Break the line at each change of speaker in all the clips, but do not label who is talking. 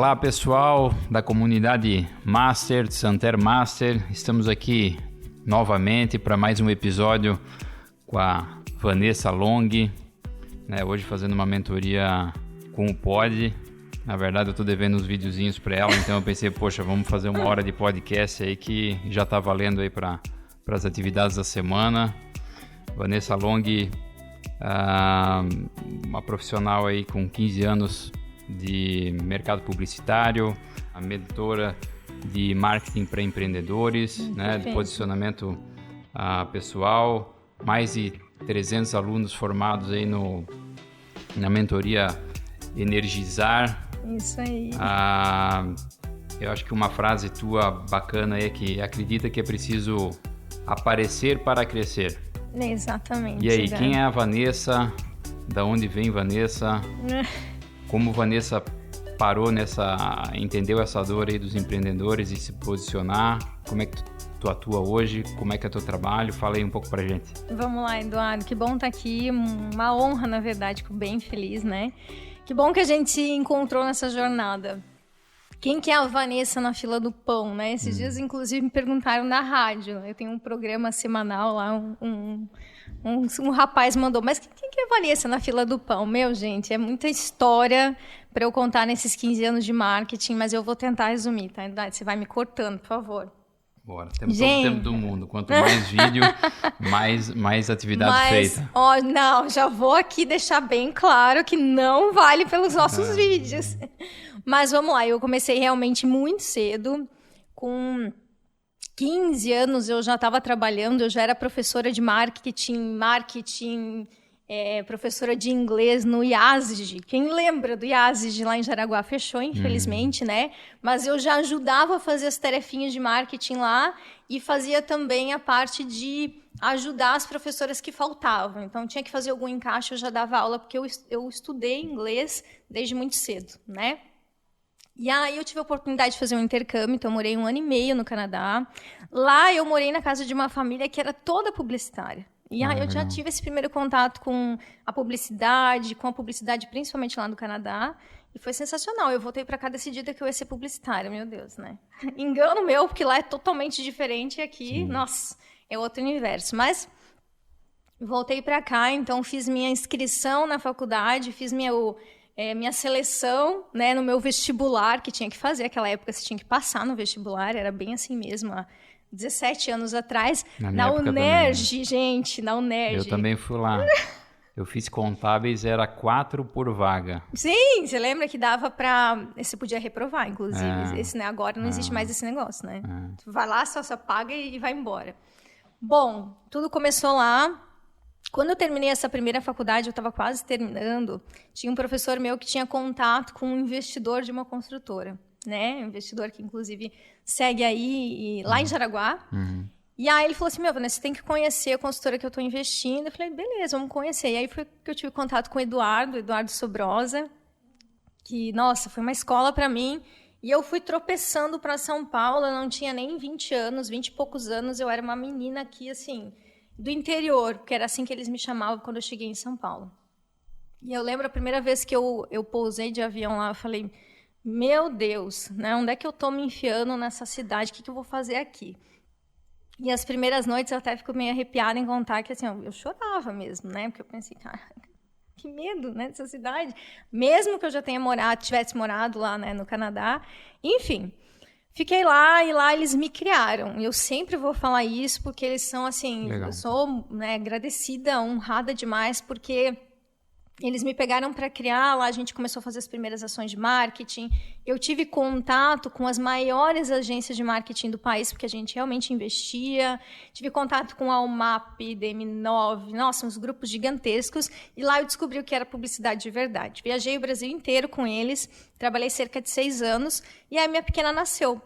Olá pessoal da comunidade Master, Santer Master, estamos aqui novamente para mais um episódio com a Vanessa Long, né? Hoje fazendo uma mentoria com o Pod. Na verdade eu estou devendo uns videozinhos para ela, então eu pensei, poxa, vamos fazer uma hora de podcast aí que já está valendo aí para as atividades da semana. Vanessa Long, uma profissional aí com 15 anos de mercado publicitário, a mentora de marketing para empreendedores, né, de posicionamento pessoal, mais de 300 alunos formados aí na mentoria Energizar.
Isso aí.
Eu acho que uma frase tua bacana aí é que acredita que é preciso aparecer para crescer.
Exatamente.
E aí, quem é a Vanessa? Da onde vem Vanessa? Como Vanessa entendeu essa dor aí dos empreendedores e se posicionar? Como é que tu atua hoje? Como é que é teu trabalho? Fala aí um pouco pra gente.
Vamos lá, Eduardo. Que bom estar aqui. Uma honra, na verdade. Fico bem feliz, né? Que bom que a gente se encontrou nessa jornada. Quem que é a Vanessa na fila do pão, né? Esses dias, inclusive, me perguntaram na rádio. Eu tenho um programa semanal lá, um rapaz mandou, mas quem que é a Vanessa na fila do pão? Meu, gente, é muita história para eu contar nesses 15 anos de marketing, mas eu vou tentar resumir, tá? Você vai me cortando, por favor.
Bora, temos todo o tempo do mundo. Quanto mais vídeo, mais atividade feita.
Não, já vou aqui deixar bem claro que não vale pelos nossos vídeos. Mas vamos lá, eu comecei realmente muito cedo, com 15 anos eu já estava trabalhando, eu já era professora de marketing, professora de inglês no IASG. Quem lembra do IASG lá em Jaraguá? Fechou, infelizmente, né? Mas eu já ajudava a fazer as tarefinhas de marketing lá e fazia também a parte de ajudar as professoras que faltavam. Então, tinha que fazer algum encaixe, eu já dava aula, porque eu estudei inglês desde muito cedo, né? E aí eu tive a oportunidade de fazer um intercâmbio, então eu morei 1 ano e meio no Canadá. Lá eu morei na casa de uma família que era toda publicitária. E aí eu já tive esse primeiro contato com a publicidade principalmente lá no Canadá. E foi sensacional. Eu voltei para cá decidida que eu ia ser publicitária, meu Deus, né? Engano meu, porque lá é totalmente diferente e aqui, nossa, é outro universo. Mas voltei para cá, então fiz minha inscrição na faculdade, fiz minha seleção, né, no meu vestibular, que tinha que fazer. Naquela época você tinha que passar no vestibular, era bem assim mesmo, há 17 anos atrás. Na UNERJ, também, gente, na UNERJ.
Eu também fui lá. Eu fiz contábeis, era 4 por vaga.
Sim, você lembra que dava pra... Você podia reprovar, inclusive. Esse, né, agora não existe mais esse negócio, né? Tu vai lá, só paga e vai embora. Bom, tudo começou lá. Quando eu terminei essa primeira faculdade, eu estava quase terminando, tinha um professor meu que tinha contato com um investidor de uma construtora, né? Um investidor que, inclusive, segue aí lá em Jaraguá. E aí ele falou assim, Vanessa, você tem que conhecer a consultora que eu estou investindo. Eu falei, beleza, vamos conhecer. E aí foi que eu tive contato com o Eduardo Sobrosa, que, nossa, foi uma escola para mim. E eu fui tropeçando para São Paulo, eu não tinha nem 20 anos, 20 e poucos anos, eu era uma menina aqui, assim... do interior, porque era assim que eles me chamavam quando eu cheguei em São Paulo. E eu lembro a primeira vez que eu pousei de avião lá, eu falei, meu Deus, né, onde é que eu estou me enfiando nessa cidade? O que eu vou fazer aqui? E as primeiras noites eu até fico meio arrepiada em contar que assim, eu chorava mesmo, né? Porque eu pensei, cara, que medo, né, dessa cidade. Mesmo que eu já tivesse morado lá, né, no Canadá. Enfim... Fiquei lá e lá eles me criaram. Eu sempre vou falar isso porque eles são assim... Legal. Eu sou, né, agradecida, honrada demais porque eles me pegaram para criar. Lá a gente começou a fazer as primeiras ações de marketing. Eu tive contato com as maiores agências de marketing do país porque a gente realmente investia. Tive contato com a UMAP, DM9, nossa, uns grupos gigantescos. E lá eu descobri o que era publicidade de verdade. Viajei o Brasil inteiro com eles. Trabalhei cerca de 6 anos e aí minha pequena nasceu.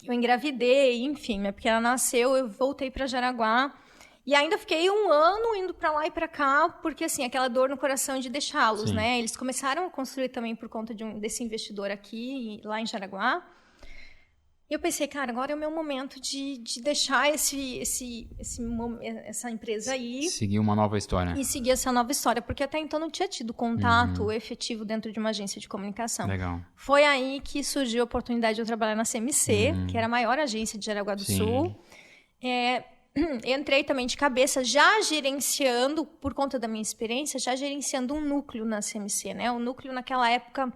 Eu engravidei, enfim, minha pequena nasceu, eu voltei para Jaraguá e ainda fiquei 1 ano indo para lá e para cá, porque assim, aquela dor no coração de deixá-los, né? Eles começaram a construir também por conta desse investidor aqui, lá em Jaraguá. E eu pensei, cara, agora é o meu momento de deixar essa empresa aí.
Seguir uma nova história.
E seguir essa nova história, porque até então não tinha tido contato efetivo dentro de uma agência de comunicação.
Legal.
Foi aí que surgiu a oportunidade de eu trabalhar na CMC, que era a maior agência de Jaraguá do Sul. Entrei também de cabeça, já gerenciando, por conta da minha experiência, já gerenciando um núcleo na CMC, né? O núcleo naquela época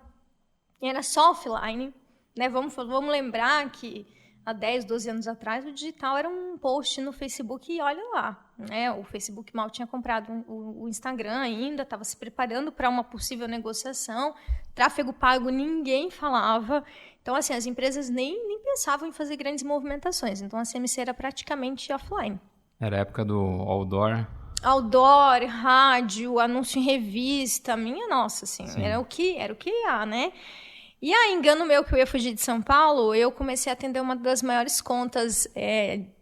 era só offline. Né, vamos lembrar que há 10, 12 anos atrás o digital era um post no Facebook e olha lá. Né, o Facebook mal tinha comprado o Instagram ainda, estava se preparando para uma possível negociação. Tráfego pago ninguém falava. Então, assim, as empresas nem pensavam em fazer grandes movimentações. Então, a CMC era praticamente offline.
Era a época do outdoor.
Outdoor, rádio, anúncio em revista. Minha nossa, assim, era o que há, né? E aí, engano meu que eu ia fugir de São Paulo, eu comecei a atender uma das maiores contas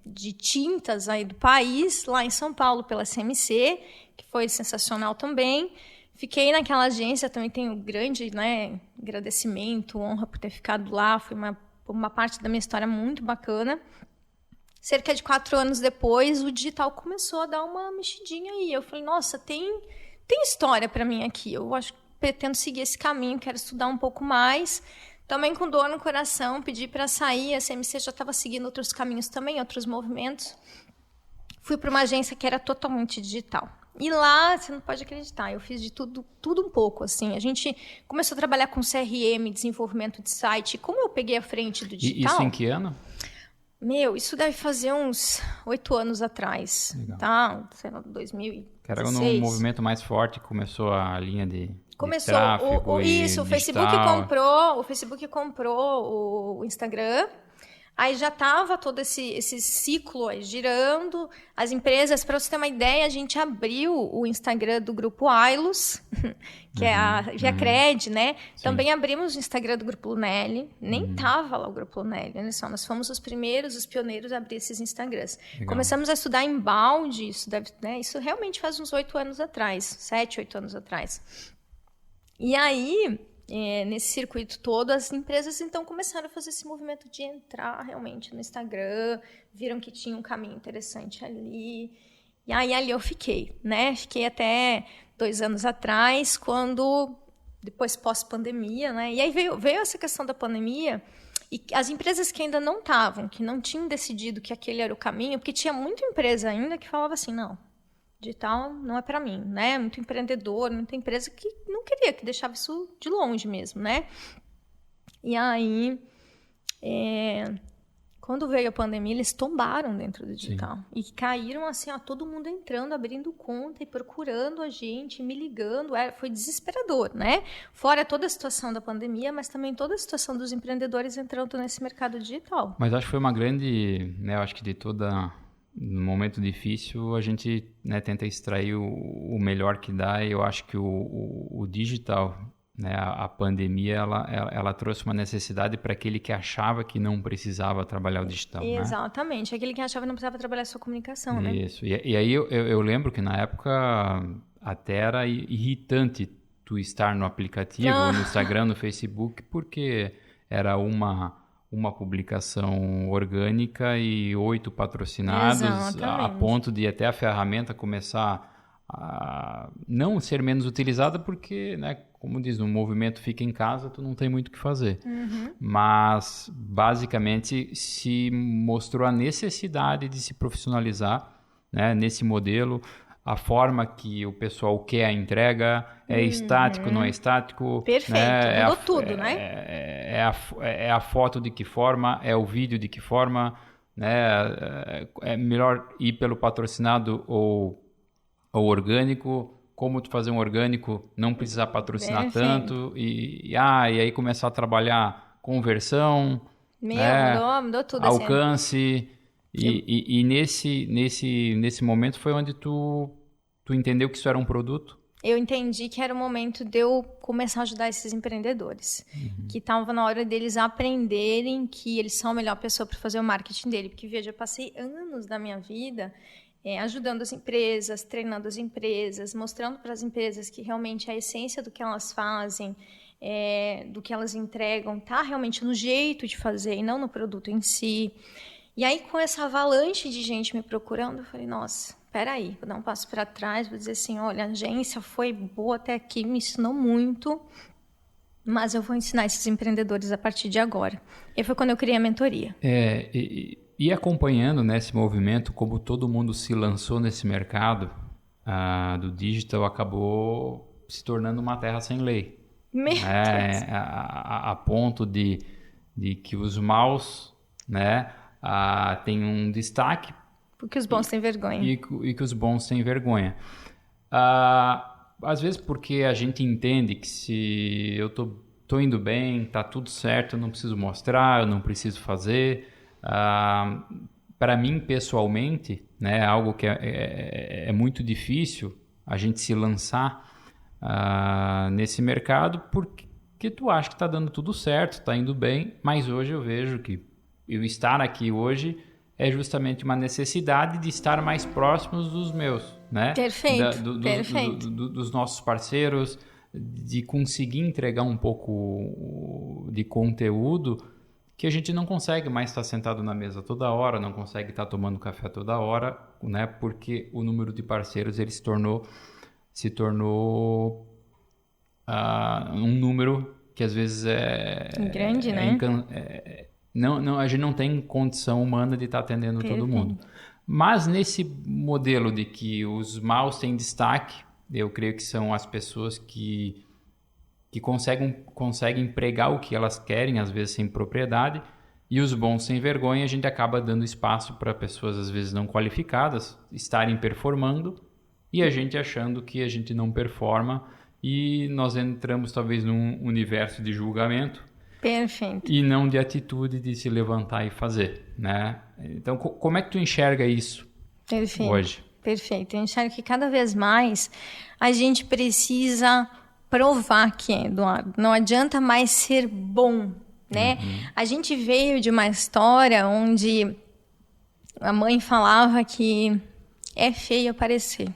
de tintas aí do país, lá em São Paulo, pela CMC, que foi sensacional também. Fiquei naquela agência, também tenho grande, né, agradecimento, honra por ter ficado lá, foi uma parte da minha história muito bacana. Cerca de 4 anos depois, o digital começou a dar uma mexidinha aí. Eu falei, nossa, tem história para mim aqui, eu acho que pretendo seguir esse caminho, quero estudar um pouco mais. Também com dor no coração, pedi para sair. A CMC já estava seguindo outros caminhos também, outros movimentos. Fui para uma agência que era totalmente digital. E lá, você não pode acreditar, eu fiz de tudo um pouco. Assim. A gente começou a trabalhar com CRM, desenvolvimento de site. Como eu peguei a frente do digital...
E isso em que ano?
Isso deve fazer uns 8 anos atrás. Legal. Tá? Sei lá, 2016.
Era num movimento mais forte, começou a linha de...
Começou
tráfego
o Facebook comprou o Instagram. Aí já estava todo esse ciclo aí girando. As empresas, para você ter uma ideia, a gente abriu o Instagram do grupo Ailos, que é a Viacred, né? Sim. Também abrimos o Instagram do grupo Lunelli. Nem estava lá o grupo Lunelli, olha só. Nós fomos os pioneiros a abrir esses Instagrams. Legal. Começamos a estudar inbound, isso realmente faz uns 8 anos atrás, 7, 8 anos atrás. E aí, nesse circuito todo, as empresas então começaram a fazer esse movimento de entrar realmente no Instagram, viram que tinha um caminho interessante ali. E aí ali eu fiquei, né? Fiquei até 2 anos atrás, depois pós-pandemia, né? E aí veio essa questão da pandemia, e as empresas que ainda não estavam, que não tinham decidido que aquele era o caminho, porque tinha muita empresa ainda que falava assim, não, digital não é para mim, né? Muito empreendedor, muita empresa que não queria, que deixava isso de longe mesmo, né? E aí, quando veio a pandemia, eles tombaram dentro do digital. Sim. E caíram assim, todo mundo entrando, abrindo conta e procurando a gente, me ligando. Foi desesperador, né? Fora toda a situação da pandemia, mas também toda a situação dos empreendedores entrando nesse mercado digital.
Mas acho que foi uma grande, né? Eu acho que de toda... No momento difícil, a gente, né, tenta extrair o melhor que dá, e eu acho que o digital, né, a pandemia, ela trouxe uma necessidade para aquele que achava que não precisava trabalhar o digital.
Exatamente,
né?
Aquele que achava que não precisava trabalhar a sua comunicação, né?
Isso, e aí eu lembro que na época até era irritante tu estar no aplicativo, no Instagram, no Facebook, porque era uma publicação orgânica e 8 patrocinados. Exatamente. A ponto de até a ferramenta começar a não ser menos utilizada porque, né, como diz, no movimento fica em casa, tu não tem muito o que fazer. Mas, basicamente, se mostrou a necessidade de se profissionalizar, né, nesse modelo. A forma que o pessoal quer a entrega, é estático, não é estático.
Perfeito,
né?
Mudou tudo, né?
É a foto de que forma, é o vídeo de que forma, né? É melhor ir pelo patrocinado ou orgânico. Como tu fazer um orgânico, não precisar patrocinar tanto. E aí começar a trabalhar conversão,
mudou tudo.
Alcance... Assim. E nesse momento foi onde tu entendeu que isso era um produto?
Eu entendi que era o momento de eu começar a ajudar esses empreendedores. Que estava na hora deles aprenderem que eles são a melhor pessoa para fazer o marketing dele. Porque, veja, eu passei anos da minha vida ajudando as empresas, treinando as empresas, mostrando para as empresas que realmente a essência do que elas fazem do que elas entregam tá realmente no jeito de fazer e não no produto em si. E aí, com essa avalanche de gente me procurando, eu falei, nossa, peraí, vou dar um passo para trás, vou dizer assim, olha, a agência foi boa até aqui, me ensinou muito, mas eu vou ensinar esses empreendedores a partir de agora. E foi quando eu criei a mentoria.
E acompanhando nesse movimento, como todo mundo se lançou nesse mercado do digital, acabou se tornando uma terra sem lei. A ponto de que os maus, né, têm um destaque.
Porque os bons têm vergonha.
E que os bons têm vergonha. Às vezes porque a gente entende que se eu tô indo bem, tá tudo certo, eu não preciso mostrar, eu não preciso fazer. Para mim, pessoalmente, né, algo que é muito difícil a gente se lançar nesse mercado porque tu acha que está dando tudo certo, está indo bem, mas hoje eu vejo que eu estar aqui hoje é justamente uma necessidade de estar mais próximos dos meus, né?
Perfeito,
dos nossos parceiros, de conseguir entregar um pouco de conteúdo que a gente não consegue mais estar sentado na mesa toda hora, não consegue estar tomando café toda hora, né? Porque o número de parceiros ele se tornou um número que às vezes
grande, né?
Não, a gente não tem condição humana de estar atendendo todo mundo. Mas nesse modelo de que os maus têm destaque, eu creio que são as pessoas que conseguem pregar o que elas querem, às vezes sem propriedade, e os bons sem vergonha, a gente acaba dando espaço para pessoas às vezes não qualificadas estarem performando e a gente achando que a gente não performa e nós entramos talvez num universo de julgamento.
Perfeito.
E não de atitude de se levantar e fazer, né? Então, como é que tu enxerga isso hoje?
Perfeito. Eu enxergo que cada vez mais a gente precisa provar que é, Eduardo. Não adianta mais ser bom, né? A gente veio de uma história onde a mãe falava que é feio aparecer.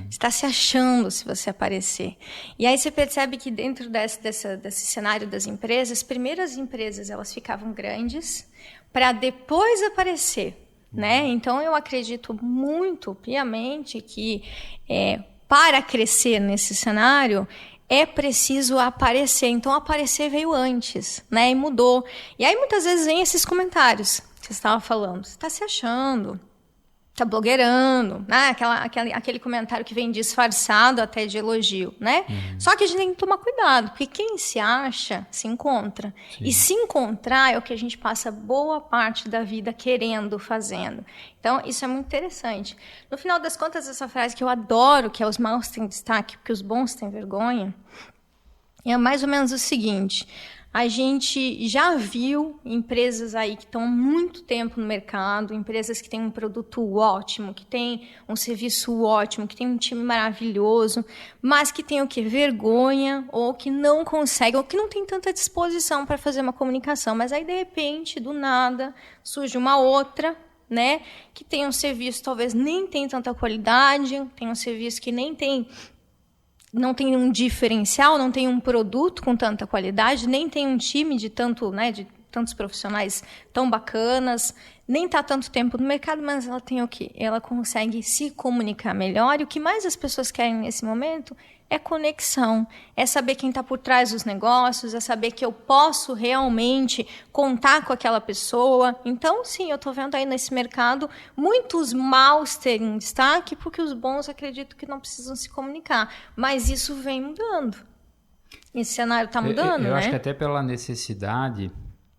Está se achando se você aparecer. E aí você percebe que dentro desse cenário das empresas, primeiro as empresas elas ficavam grandes para depois aparecer, né? Então eu acredito muito piamente que para crescer nesse cenário é preciso aparecer. Então aparecer veio antes, né? E mudou. E aí muitas vezes vem esses comentários que você estava falando. Você está se achando? Tá blogueirando, né? Aquele comentário que vem disfarçado até de elogio, né? Só que a gente tem que tomar cuidado, porque quem se acha, se encontra. Sim. E se encontrar é o que a gente passa boa parte da vida querendo, fazendo. Então, isso é muito interessante. No final das contas, essa frase que eu adoro, que é os maus têm destaque, porque os bons têm vergonha, é mais ou menos o seguinte... A gente já viu empresas aí que estão há muito tempo no mercado, empresas que têm um produto ótimo, que têm um serviço ótimo, que têm um time maravilhoso, mas que têm o quê? Vergonha, ou que não conseguem, ou que não tem tanta disposição para fazer uma comunicação. Mas aí, de repente, do nada, surge uma outra, né? Que tem um serviço talvez nem tem tanta qualidade, tem um serviço que não tem um diferencial, não tem um produto com tanta qualidade, nem tem um time de tantos profissionais tão bacanas, nem está tanto tempo no mercado, mas ela tem o quê? Ela consegue se comunicar melhor, e o que mais as pessoas querem nesse momento é conexão, é saber quem está por trás dos negócios, é saber que eu posso realmente contar com aquela pessoa. Então, sim, eu estou vendo aí nesse mercado muitos maus terem destaque, porque os bons acredito que não precisam se comunicar. Mas isso vem mudando. Esse cenário está mudando, né?
Eu acho que até pela necessidade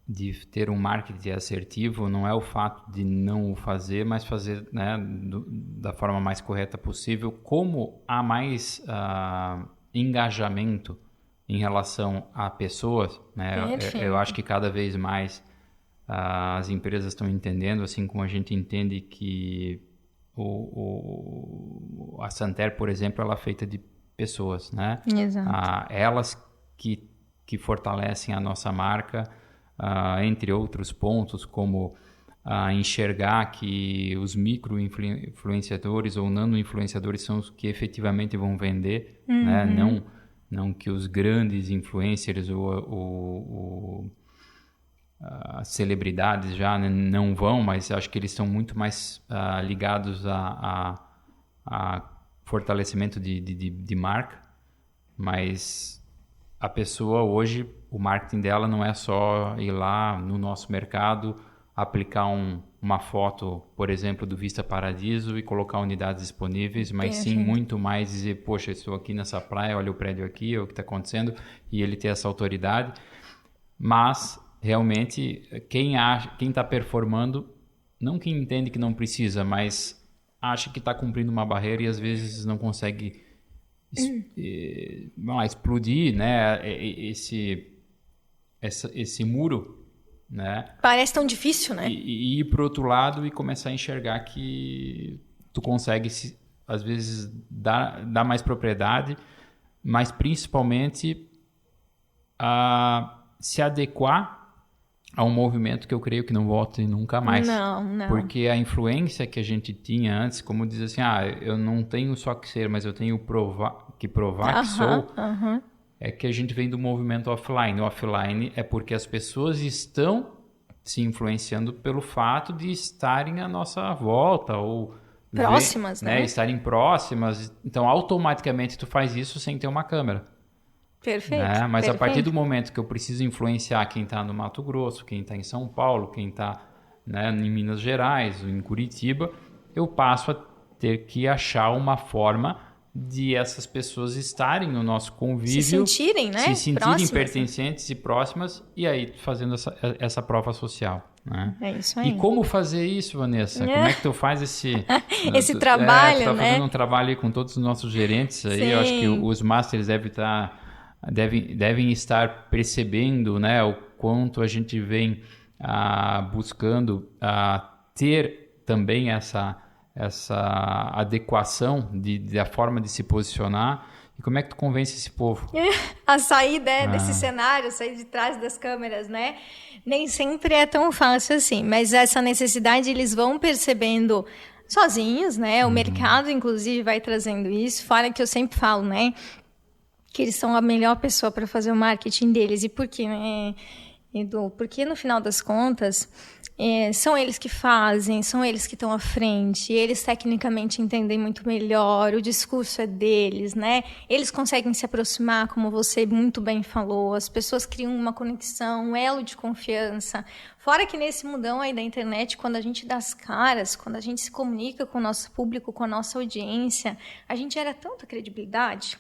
de ter um marketing assertivo, não é o fato de não o fazer, mas fazer, né, da forma mais correta possível. Como há mais engajamento em relação a pessoas, né? Eu acho que cada vez mais as empresas estão entendendo, assim como a gente entende que a Santer, por exemplo, ela é feita de pessoas, né?
Exato.
Elas que fortalecem a nossa marca, entre outros pontos, como enxergar que os micro-influenciadores ou nano-influenciadores são os que efetivamente vão vender, né? Não que os grandes influencers ou as celebridades já, né, não vão, mas acho que eles estão muito mais ligados a fortalecimento de marca. Mas a pessoa hoje, o marketing dela não é só ir lá no nosso mercado, aplicar uma foto, por exemplo, do Vista Paradiso e colocar unidades disponíveis, mas sim muito mais dizer, poxa, estou aqui nessa praia, olha o prédio aqui, olha o que está acontecendo, e ele ter essa autoridade. Mas, realmente, quem está performando, não quem entende que não precisa, mas acha que está cumprindo uma barreira e às vezes não consegue explodir, né, esse muro, né?
Parece tão difícil, né?
E ir para o outro lado e começar a enxergar que tu consegue, às vezes, dar mais propriedade, mas principalmente se adequar a um movimento que eu creio que não volte nunca mais.
Não.
Porque a influência que a gente tinha antes, como diz assim, eu não tenho só que ser, mas eu tenho que provar que sou, é que a gente vem do movimento offline. O offline é porque as pessoas estão se influenciando pelo fato de estarem à nossa volta ou
próximas, né?
Estarem próximas. Então, automaticamente tu faz isso sem ter uma câmera.
Perfeito.
Né? Mas
perfeito.
A partir do momento que eu preciso influenciar quem está no Mato Grosso, quem está em São Paulo, quem está, né, em Minas Gerais, ou em Curitiba, eu passo a ter que achar uma forma de essas pessoas estarem no nosso convívio,
se sentirem, né?
Se sentirem
próximas,
pertencentes, né? E próximas, e aí fazendo essa prova social. Né?
É isso aí.
E como fazer isso, Vanessa? Como é que tu faz esse
trabalho,
tu tá
né?
fazendo um trabalho aí com todos os nossos gerentes aí.
Sim.
Eu acho que os masters devem estar percebendo, né, o quanto a gente vem buscando ter também essa adequação da forma de se posicionar. E como é que tu convence esse povo?
A sair desse cenário, sair de trás das câmeras, né? Nem sempre é tão fácil assim, mas essa necessidade eles vão percebendo sozinhos, né? O mercado, inclusive, vai trazendo isso. Fora que eu sempre falo, né? Que eles são a melhor pessoa para fazer o marketing deles. E por quê, né, Edu? Porque, no final das contas, são eles que fazem, são eles que estão à frente, eles tecnicamente entendem muito melhor, o discurso é deles, né? Eles conseguem se aproximar, como você muito bem falou, as pessoas criam uma conexão, um elo de confiança. Fora que nesse mundão aí da internet, quando a gente dá as caras, quando a gente se comunica com o nosso público, com a nossa audiência, a gente gera tanta credibilidade.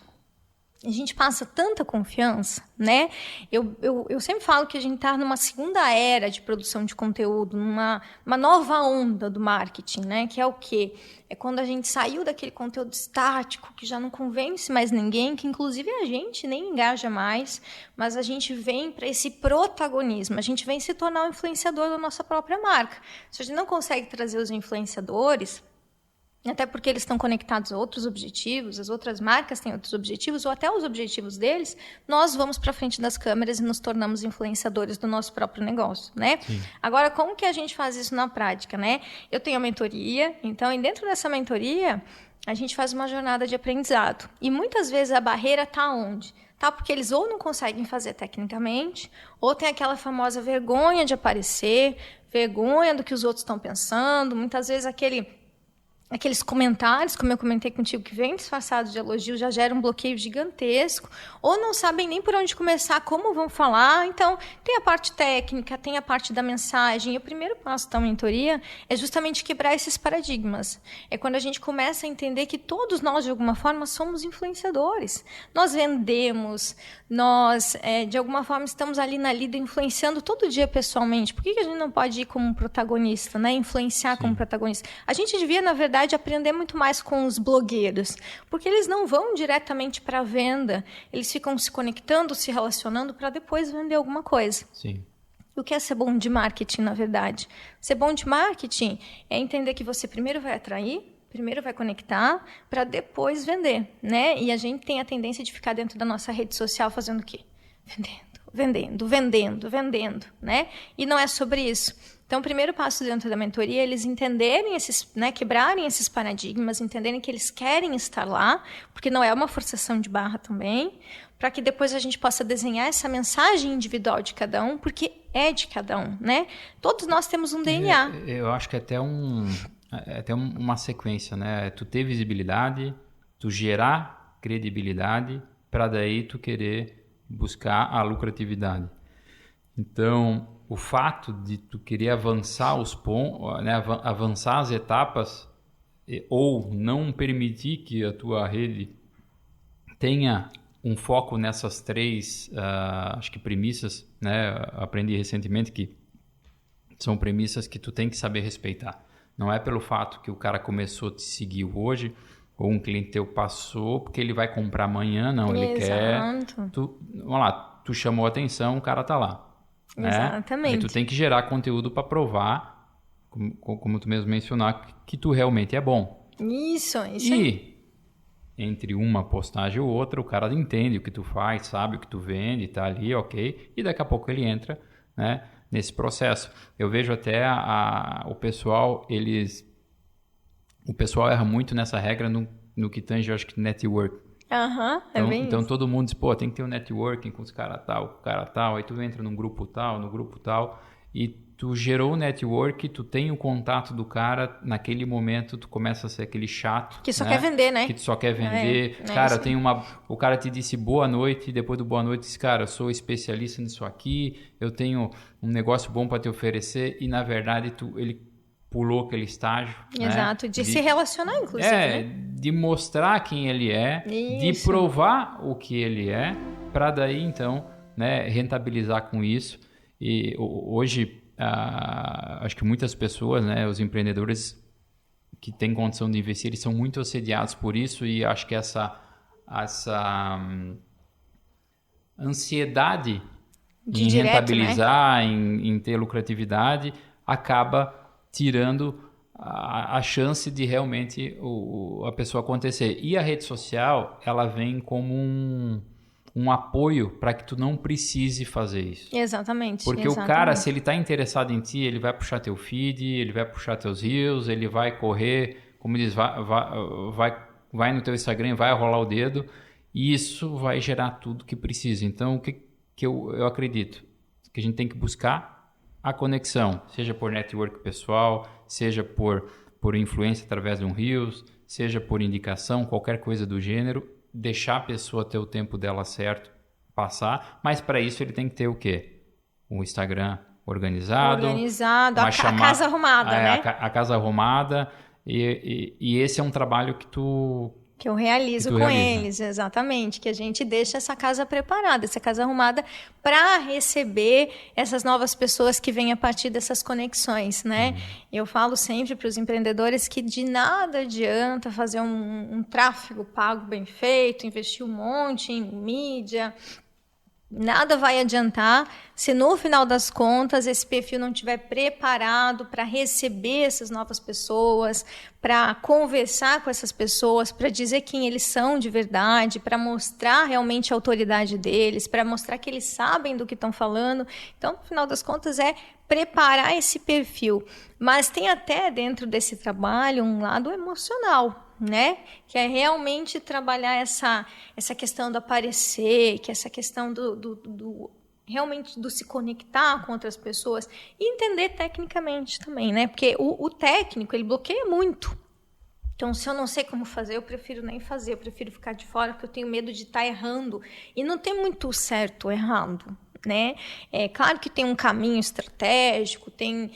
A gente passa tanta confiança, né? Eu sempre falo que a gente está numa segunda era de produção de conteúdo, uma nova onda do marketing, né? Que é o quê? É quando a gente saiu daquele conteúdo estático, que já não convence mais ninguém, que inclusive a gente nem engaja mais, mas a gente vem para esse protagonismo, a gente vem se tornar um influenciador da nossa própria marca. Se a gente não consegue trazer os influenciadores, até porque eles estão conectados a outros objetivos, as outras marcas têm outros objetivos, ou até os objetivos deles, nós vamos para frente das câmeras e nos tornamos influenciadores do nosso próprio negócio, né? Sim. Agora, como que a gente faz isso na prática, né? Eu tenho a mentoria, então, e dentro dessa mentoria, a gente faz uma jornada de aprendizado. E muitas vezes a barreira está onde? Tá, porque eles ou não conseguem fazer tecnicamente, ou tem aquela famosa vergonha de aparecer, vergonha do que os outros estão pensando, muitas vezes aqueles comentários, como eu comentei contigo, que vem disfarçados de elogio, já gera um bloqueio gigantesco, ou não sabem nem por onde começar, como vão falar. Então, tem a parte técnica, tem a parte da mensagem. E o primeiro passo da mentoria é justamente quebrar esses paradigmas. É quando a gente começa a entender que todos nós, de alguma forma, somos influenciadores. Nós vendemos, nós, de alguma forma, estamos ali na lida influenciando todo dia pessoalmente. Por que a gente não pode ir como protagonista, né? Influenciar Sim. como protagonista? A gente devia, na verdade, aprender muito mais com os blogueiros, porque eles não vão diretamente para a venda, eles ficam se conectando, se relacionando para depois vender alguma coisa.
Sim.
O que é ser bom de marketing, na verdade? Ser bom de marketing é entender que você primeiro vai atrair, primeiro vai conectar, para depois vender, né? E a gente tem a tendência de ficar dentro da nossa rede social fazendo o quê? Vendendo, né? E não é sobre isso. Então, o primeiro passo dentro da mentoria é eles entenderem esses, né, quebrarem esses paradigmas, entenderem que eles querem estar lá, porque não é uma forçação de barra também, para que depois a gente possa desenhar essa mensagem individual de cada um, porque é de cada um, né? Todos nós temos um DNA.
Eu acho que é até uma sequência, né? Tu ter visibilidade, tu gerar credibilidade, para daí tu querer buscar a lucratividade. Então, o fato de tu querer avançar os pontos, né, avançar as etapas, ou não permitir que a tua rede tenha um foco nessas três, acho que premissas, né? Aprendi recentemente que são premissas que tu tem que saber respeitar. Não é pelo fato que o cara começou a te seguir hoje, ou um cliente teu passou, porque ele vai comprar amanhã, não. Ele quer... Vamos lá, tu chamou a atenção, o cara tá lá. Né?
Exatamente.
Aí tu tem que gerar conteúdo para provar, como tu mesmo mencionar, que tu realmente é bom.
Isso aí.
Entre uma postagem ou outra, o cara entende o que tu faz, sabe o que tu vende, tá ali, ok. E daqui a pouco ele entra, né, nesse processo. Eu vejo até o pessoal, o pessoal erra muito nessa regra no que tange, eu acho que network. Então todo mundo diz, pô, tem que ter um networking com os cara tal, aí tu entra no grupo tal, e tu gerou o network, tu tem o contato do cara, naquele momento tu começa a ser aquele chato.
Que só quer vender, né?
Que tu só quer vender. Cara, eu tenho o cara te disse boa noite, e depois do boa noite disse, cara, eu sou especialista nisso aqui, eu tenho um negócio bom para te oferecer, e na verdade ele pulou aquele estágio.
Exato, né? De se relacionar, inclusive.
Né? De mostrar quem ele é, de provar o que ele é, para daí, então, né, rentabilizar com isso. E hoje, acho que muitas pessoas, né, os empreendedores que têm condição de investir, eles são muito assediados por isso, e acho que essa ansiedade em rentabilizar, né? em ter lucratividade, acaba tirando a chance de realmente a pessoa acontecer. E a rede social, ela vem como um apoio para que tu não precise fazer isso.
Exatamente.
Porque o cara, se ele está interessado em ti, ele vai puxar teu feed, ele vai puxar teus reels, ele vai correr, como diz, vai no teu Instagram, vai rolar o dedo, e isso vai gerar tudo que precisa. Então, o que eu acredito? Que a gente tem que buscar a conexão, seja por network pessoal, seja por influência através de um Reels, seja por indicação, qualquer coisa do gênero, deixar a pessoa ter o tempo dela certo, passar, mas para isso ele tem que ter o quê? Um Instagram organizado,
a casa arrumada, né?
A casa arrumada, e esse é um trabalho que
eu realizo com eles, exatamente, que a gente deixa essa casa preparada, essa casa arrumada para receber essas novas pessoas que vêm a partir dessas conexões, né? Eu falo sempre para os empreendedores que de nada adianta fazer um tráfego pago bem feito, investir um monte em mídia. Nada vai adiantar se no final das contas esse perfil não estiver preparado para receber essas novas pessoas, para conversar com essas pessoas, para dizer quem eles são de verdade, para mostrar realmente a autoridade deles, para mostrar que eles sabem do que estão falando. Então, no final das contas, é preparar esse perfil. Mas tem até dentro desse trabalho um lado emocional, né? Que é realmente trabalhar essa questão do aparecer, que é essa questão realmente do se conectar com outras pessoas e entender tecnicamente também, né? Porque o técnico, ele bloqueia muito. Então, se eu não sei como fazer, eu prefiro nem fazer, eu prefiro ficar de fora, porque eu tenho medo de estar errando. E não tem muito certo ou errado, né? É claro que tem um caminho estratégico, tem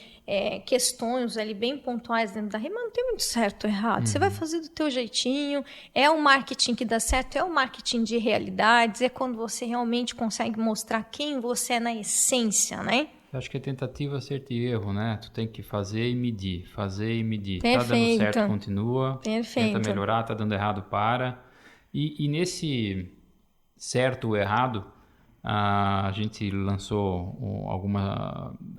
questões ali bem pontuais dentro da rede, mas não tem muito certo ou errado. Você vai fazer do teu jeitinho, é o marketing que dá certo, é o marketing de realidades, é quando você realmente consegue mostrar quem você é na essência, né?
Eu acho que é tentativa, acerto e erro, né? Tu tem que fazer e medir.
Perfeito.
Tá dando certo, continua.
Perfeito.
Tenta melhorar, tá dando errado, para. E nesse certo ou errado, a gente lançou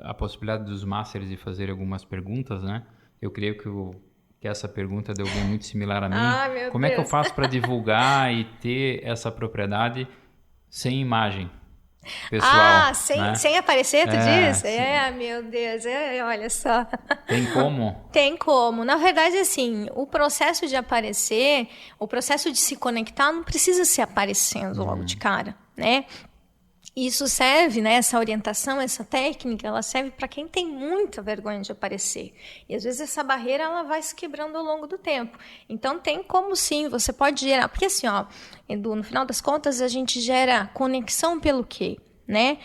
a possibilidade dos Masters de fazer algumas perguntas, né? Eu creio que essa pergunta deu alguém muito similar a mim. Como é que eu faço para divulgar e ter essa propriedade sem imagem? pessoal.
Sem aparecer, tu diz? Meu Deus, olha só.
Tem como?
Tem como. Na verdade, assim, o processo de aparecer, o processo de se conectar não precisa ser aparecendo logo de cara, né? Isso serve, né, essa orientação, essa técnica, ela serve para quem tem muita vergonha de aparecer. E às vezes essa barreira ela vai se quebrando ao longo do tempo. Então tem como sim, você pode gerar, porque assim, ó, Edu, no final das contas a gente gera conexão pelo quê? Né?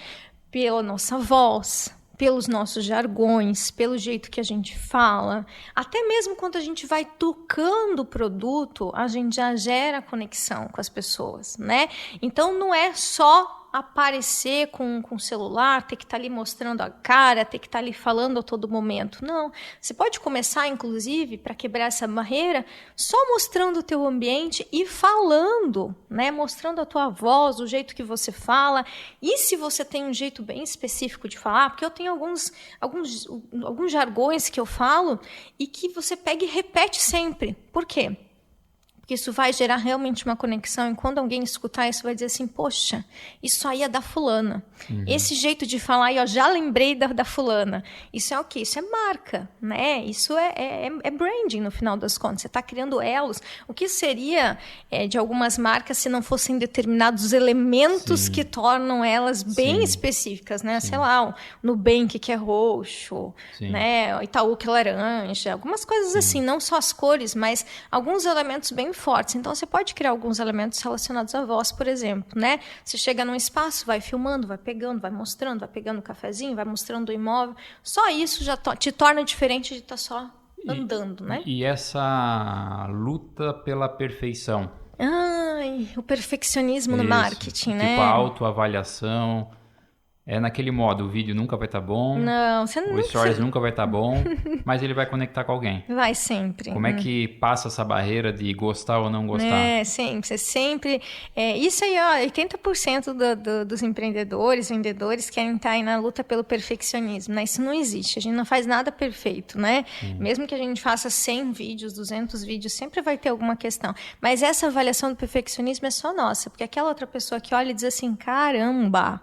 Pela nossa voz, pelos nossos jargões, pelo jeito que a gente fala. Até mesmo quando a gente vai tocando o produto, a gente já gera conexão com as pessoas, né? Então não é só aparecer com o celular, ter que estar ali mostrando a cara, ter que estar ali falando a todo momento. Não. Você pode começar, inclusive, para quebrar essa barreira, só mostrando o teu ambiente e falando, né? Mostrando a tua voz, o jeito que você fala. E se você tem um jeito bem específico de falar, porque eu tenho alguns jargões que eu falo e que você pega e repete sempre. Por quê? Porque isso vai gerar realmente uma conexão, e quando alguém escutar isso vai dizer assim, poxa, isso aí é da fulana. Esse jeito de falar, eu já lembrei da fulana. Isso é o quê? Isso é marca, né? Isso é branding, no final das contas. Você está criando elos. O que seria de algumas marcas se não fossem determinados elementos que tornam elas bem específicas, né? Sei lá, o Nubank, que é roxo, né? O Itaú, que é laranja. Algumas coisas assim, não só as cores, mas alguns elementos bem fortes. Então, você pode criar alguns elementos relacionados à voz, por exemplo, né? Você chega num espaço, vai filmando, vai pegando, vai mostrando, vai pegando o cafezinho, vai mostrando o imóvel. Só isso já te torna diferente de estar só andando, né?
E essa luta pela perfeição?
Ai, o perfeccionismo no marketing, né?
Tipo a autoavaliação. É naquele modo, o vídeo nunca vai estar bom,
não, você não
o stories nunca vai estar bom, mas ele vai conectar com alguém.
Vai sempre.
Como é que passa essa barreira de gostar ou não gostar?
Sempre. Você sempre... isso aí, ó, 80% dos empreendedores, vendedores querem estar aí na luta pelo perfeccionismo, né? Isso não existe, a gente não faz nada perfeito, né? Mesmo que a gente faça 100 vídeos, 200 vídeos, sempre vai ter alguma questão. Mas essa avaliação do perfeccionismo é só nossa, porque aquela outra pessoa que olha e diz assim, caramba...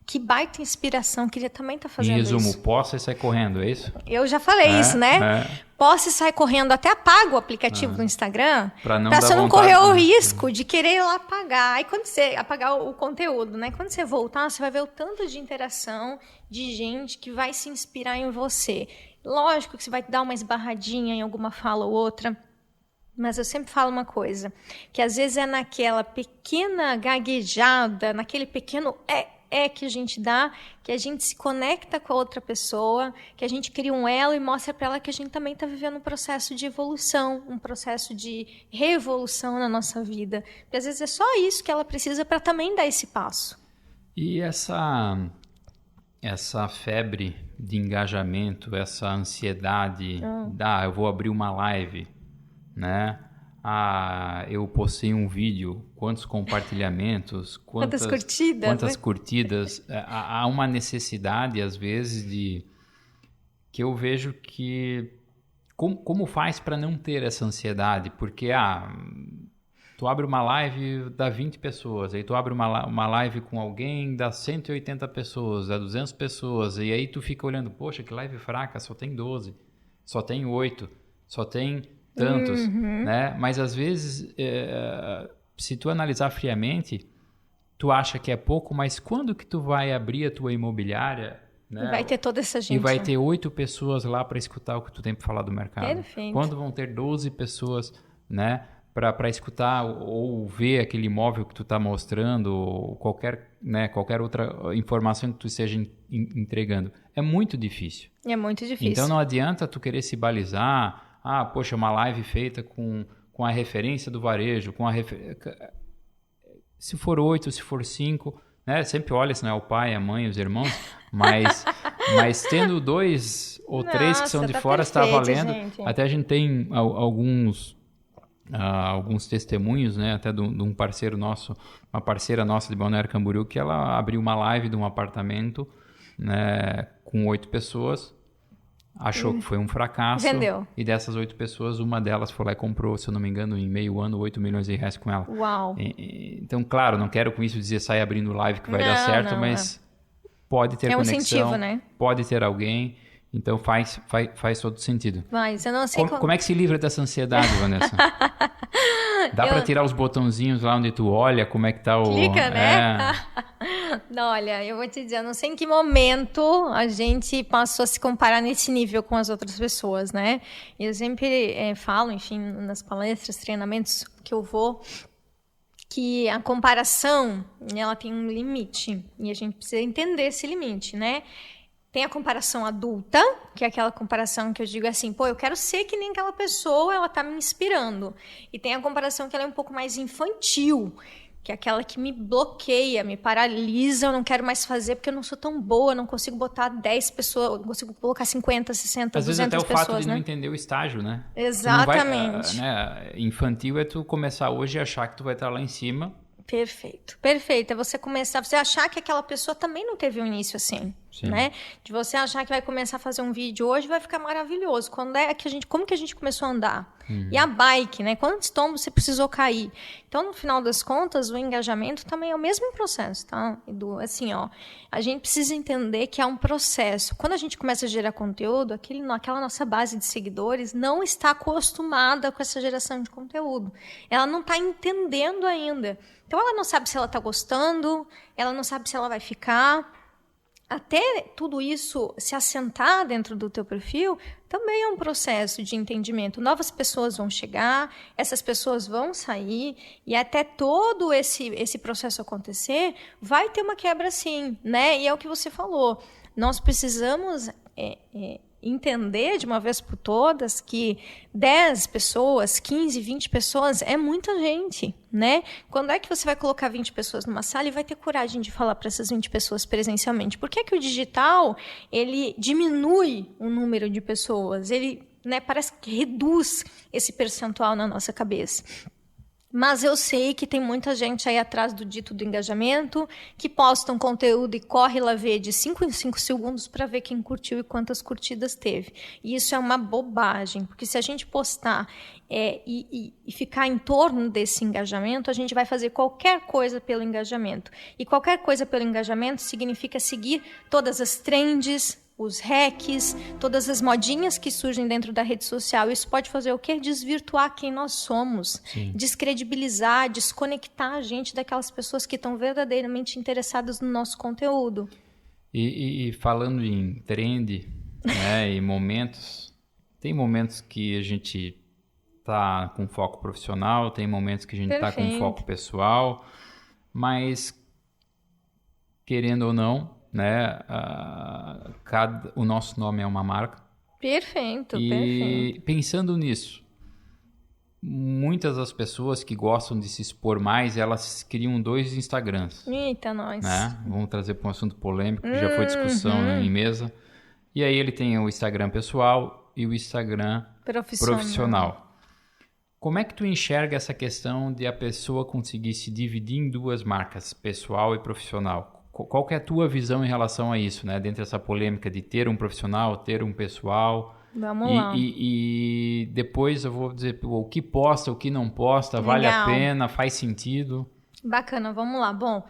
Que baita inspiração, queria também estar fazendo isso.
Em resumo, posse e sai correndo, é isso?
Eu já falei isso, né? Posse e sai correndo, até apaga o aplicativo do Instagram, para você não correr o risco de querer ir lá apagar. Aí quando você apagar o conteúdo, né? Quando você voltar, você vai ver o tanto de interação de gente que vai se inspirar em você. Lógico que você vai dar uma esbarradinha em alguma fala ou outra, mas eu sempre falo uma coisa, que às vezes é naquela pequena gaguejada, naquele pequeno que a gente dá, que a gente se conecta com a outra pessoa, que a gente cria um elo e mostra para ela que a gente também está vivendo um processo de evolução, um processo de revolução na nossa vida. Porque às vezes é só isso que ela precisa para também dar esse passo.
E essa febre de engajamento, essa ansiedade, eu vou abrir uma live, né? Eu postei um vídeo, quantos compartilhamentos, quantas curtidas. Há uma necessidade, às vezes, que eu vejo que... Como faz para não ter essa ansiedade? Porque tu abre uma live, dá 20 pessoas, aí tu abre uma live com alguém, dá 180 pessoas, dá 200 pessoas, e aí tu fica olhando, poxa, que live fraca, só tem 12, só tem 8, só tem... tantos, né? Mas às vezes, se tu analisar friamente, tu acha que é pouco, mas quando que tu vai abrir a tua imobiliária, né?
Vai ter toda essa gente.
E vai ter 8 pessoas lá para escutar o que tu tem para falar do mercado.
Perfeito.
Quando vão ter 12 pessoas, né? Para escutar ou ver aquele imóvel que tu está mostrando, ou qualquer outra informação que tu esteja entregando. É muito difícil.
É muito difícil.
Então não adianta tu querer se balizar. Poxa, uma live feita com a referência do varejo, se for 8, se for 5, né? Sempre olha se não é o pai, a mãe, os irmãos, mas tendo 2 ou 3 que são de fora, está valendo. Gente. Até a gente tem alguns testemunhos, né? Até de um parceiro nosso, uma parceira nossa de Balneário Camboriú, que ela abriu uma live de um apartamento, né? Com 8 pessoas. achou que foi um fracasso.
Vendeu.
E dessas 8 pessoas, uma delas foi lá e comprou, se eu não me engano, em meio ano, 8 milhões de reais com ela.
Uau!
Então, claro, não quero com isso dizer sai abrindo live que vai dar certo, mas pode ter conexão. É um incentivo, né? Pode ter alguém. Então faz todo sentido.
Mas eu não sei
como é que se livra dessa ansiedade, Vanessa? Dá pra tirar os botãozinhos lá onde tu olha, como é que tá o...
Clica, né? Não, olha, eu vou te dizer, eu não sei em que momento a gente passou a se comparar nesse nível com as outras pessoas, né? Eu sempre falo, enfim, nas palestras, treinamentos que eu vou, que a comparação, ela tem um limite. E a gente precisa entender esse limite, né? Tem a comparação adulta, que é aquela comparação que eu digo assim, pô, eu quero ser que nem aquela pessoa, ela tá me inspirando. E tem a comparação que ela é um pouco mais infantil, que é aquela que me bloqueia, me paralisa, eu não quero mais fazer porque eu não sou tão boa, não consigo botar 10 pessoas, não consigo colocar 50, 60,
às
200 pessoas,
Às vezes até o fato de
né?
não entender o estágio, né?
Exatamente.
Infantil é tu começar hoje e achar que tu vai estar lá em cima.
Perfeito, perfeito. É você começar, você achar que aquela pessoa também não teve um início assim, né? De você achar que vai começar a fazer um vídeo hoje vai ficar maravilhoso. Como que a gente começou a andar? E a bike, né? Quantos tombos você precisou cair? Então, no final das contas, o engajamento também é o mesmo processo, tá, Edu? Assim, ó, a gente precisa entender que é um processo. Quando a gente começa a gerar conteúdo, aquela nossa base de seguidores não está acostumada com essa geração de conteúdo. Ela não está entendendo ainda. Então, ela não sabe se ela está gostando, ela não sabe se ela vai ficar. Até tudo isso se assentar dentro do teu perfil, também é um processo de entendimento. Novas pessoas vão chegar, essas pessoas vão sair, e até todo esse processo acontecer, vai ter uma quebra sim, né? E é o que você falou. Nós precisamos entender de uma vez por todas que 10 pessoas, 15, 20 pessoas é muita gente, né? Quando é que você vai colocar 20 pessoas numa sala e vai ter coragem de falar para essas 20 pessoas presencialmente? Por que que o digital, ele diminui o número de pessoas? Ele, né, parece que reduz esse percentual na nossa cabeça. Mas eu sei que tem muita gente aí atrás do dito do engajamento, que posta um conteúdo e corre lá ver de 5 em 5 segundos para ver quem curtiu e quantas curtidas teve. E isso é uma bobagem, porque se a gente postar e ficar em torno desse engajamento, a gente vai fazer qualquer coisa pelo engajamento. E qualquer coisa pelo engajamento significa seguir todas as trends, os hacks, todas as modinhas que surgem dentro da rede social. Isso pode fazer o quê? Desvirtuar quem nós somos. Sim. Descredibilizar, desconectar a gente daquelas pessoas que estão verdadeiramente interessadas no nosso conteúdo.
E falando em trend, né, e momentos, tem momentos que a gente está com foco profissional, tem momentos que a gente está com foco pessoal, mas querendo ou não, né? O nosso nome é uma marca.
Perfeito,
perfeito. Pensando nisso, muitas das pessoas que gostam de se expor mais, elas criam 2 Instagrams.
Eita, nós.
Né? Vamos trazer para um assunto polêmico, que já foi discussão em mesa. E aí ele tem o Instagram pessoal e o Instagram profissional. Como é que tu enxerga essa questão de a pessoa conseguir se dividir em 2 marcas, pessoal e profissional? Qual que é a tua visão em relação a isso, né? Dentro dessa polêmica de ter um profissional, ter um pessoal.
Vamos lá.
E depois eu vou dizer o que posta, o que não posta,
Legal.
Vale a pena, faz sentido.
Bacana, vamos lá. Bom,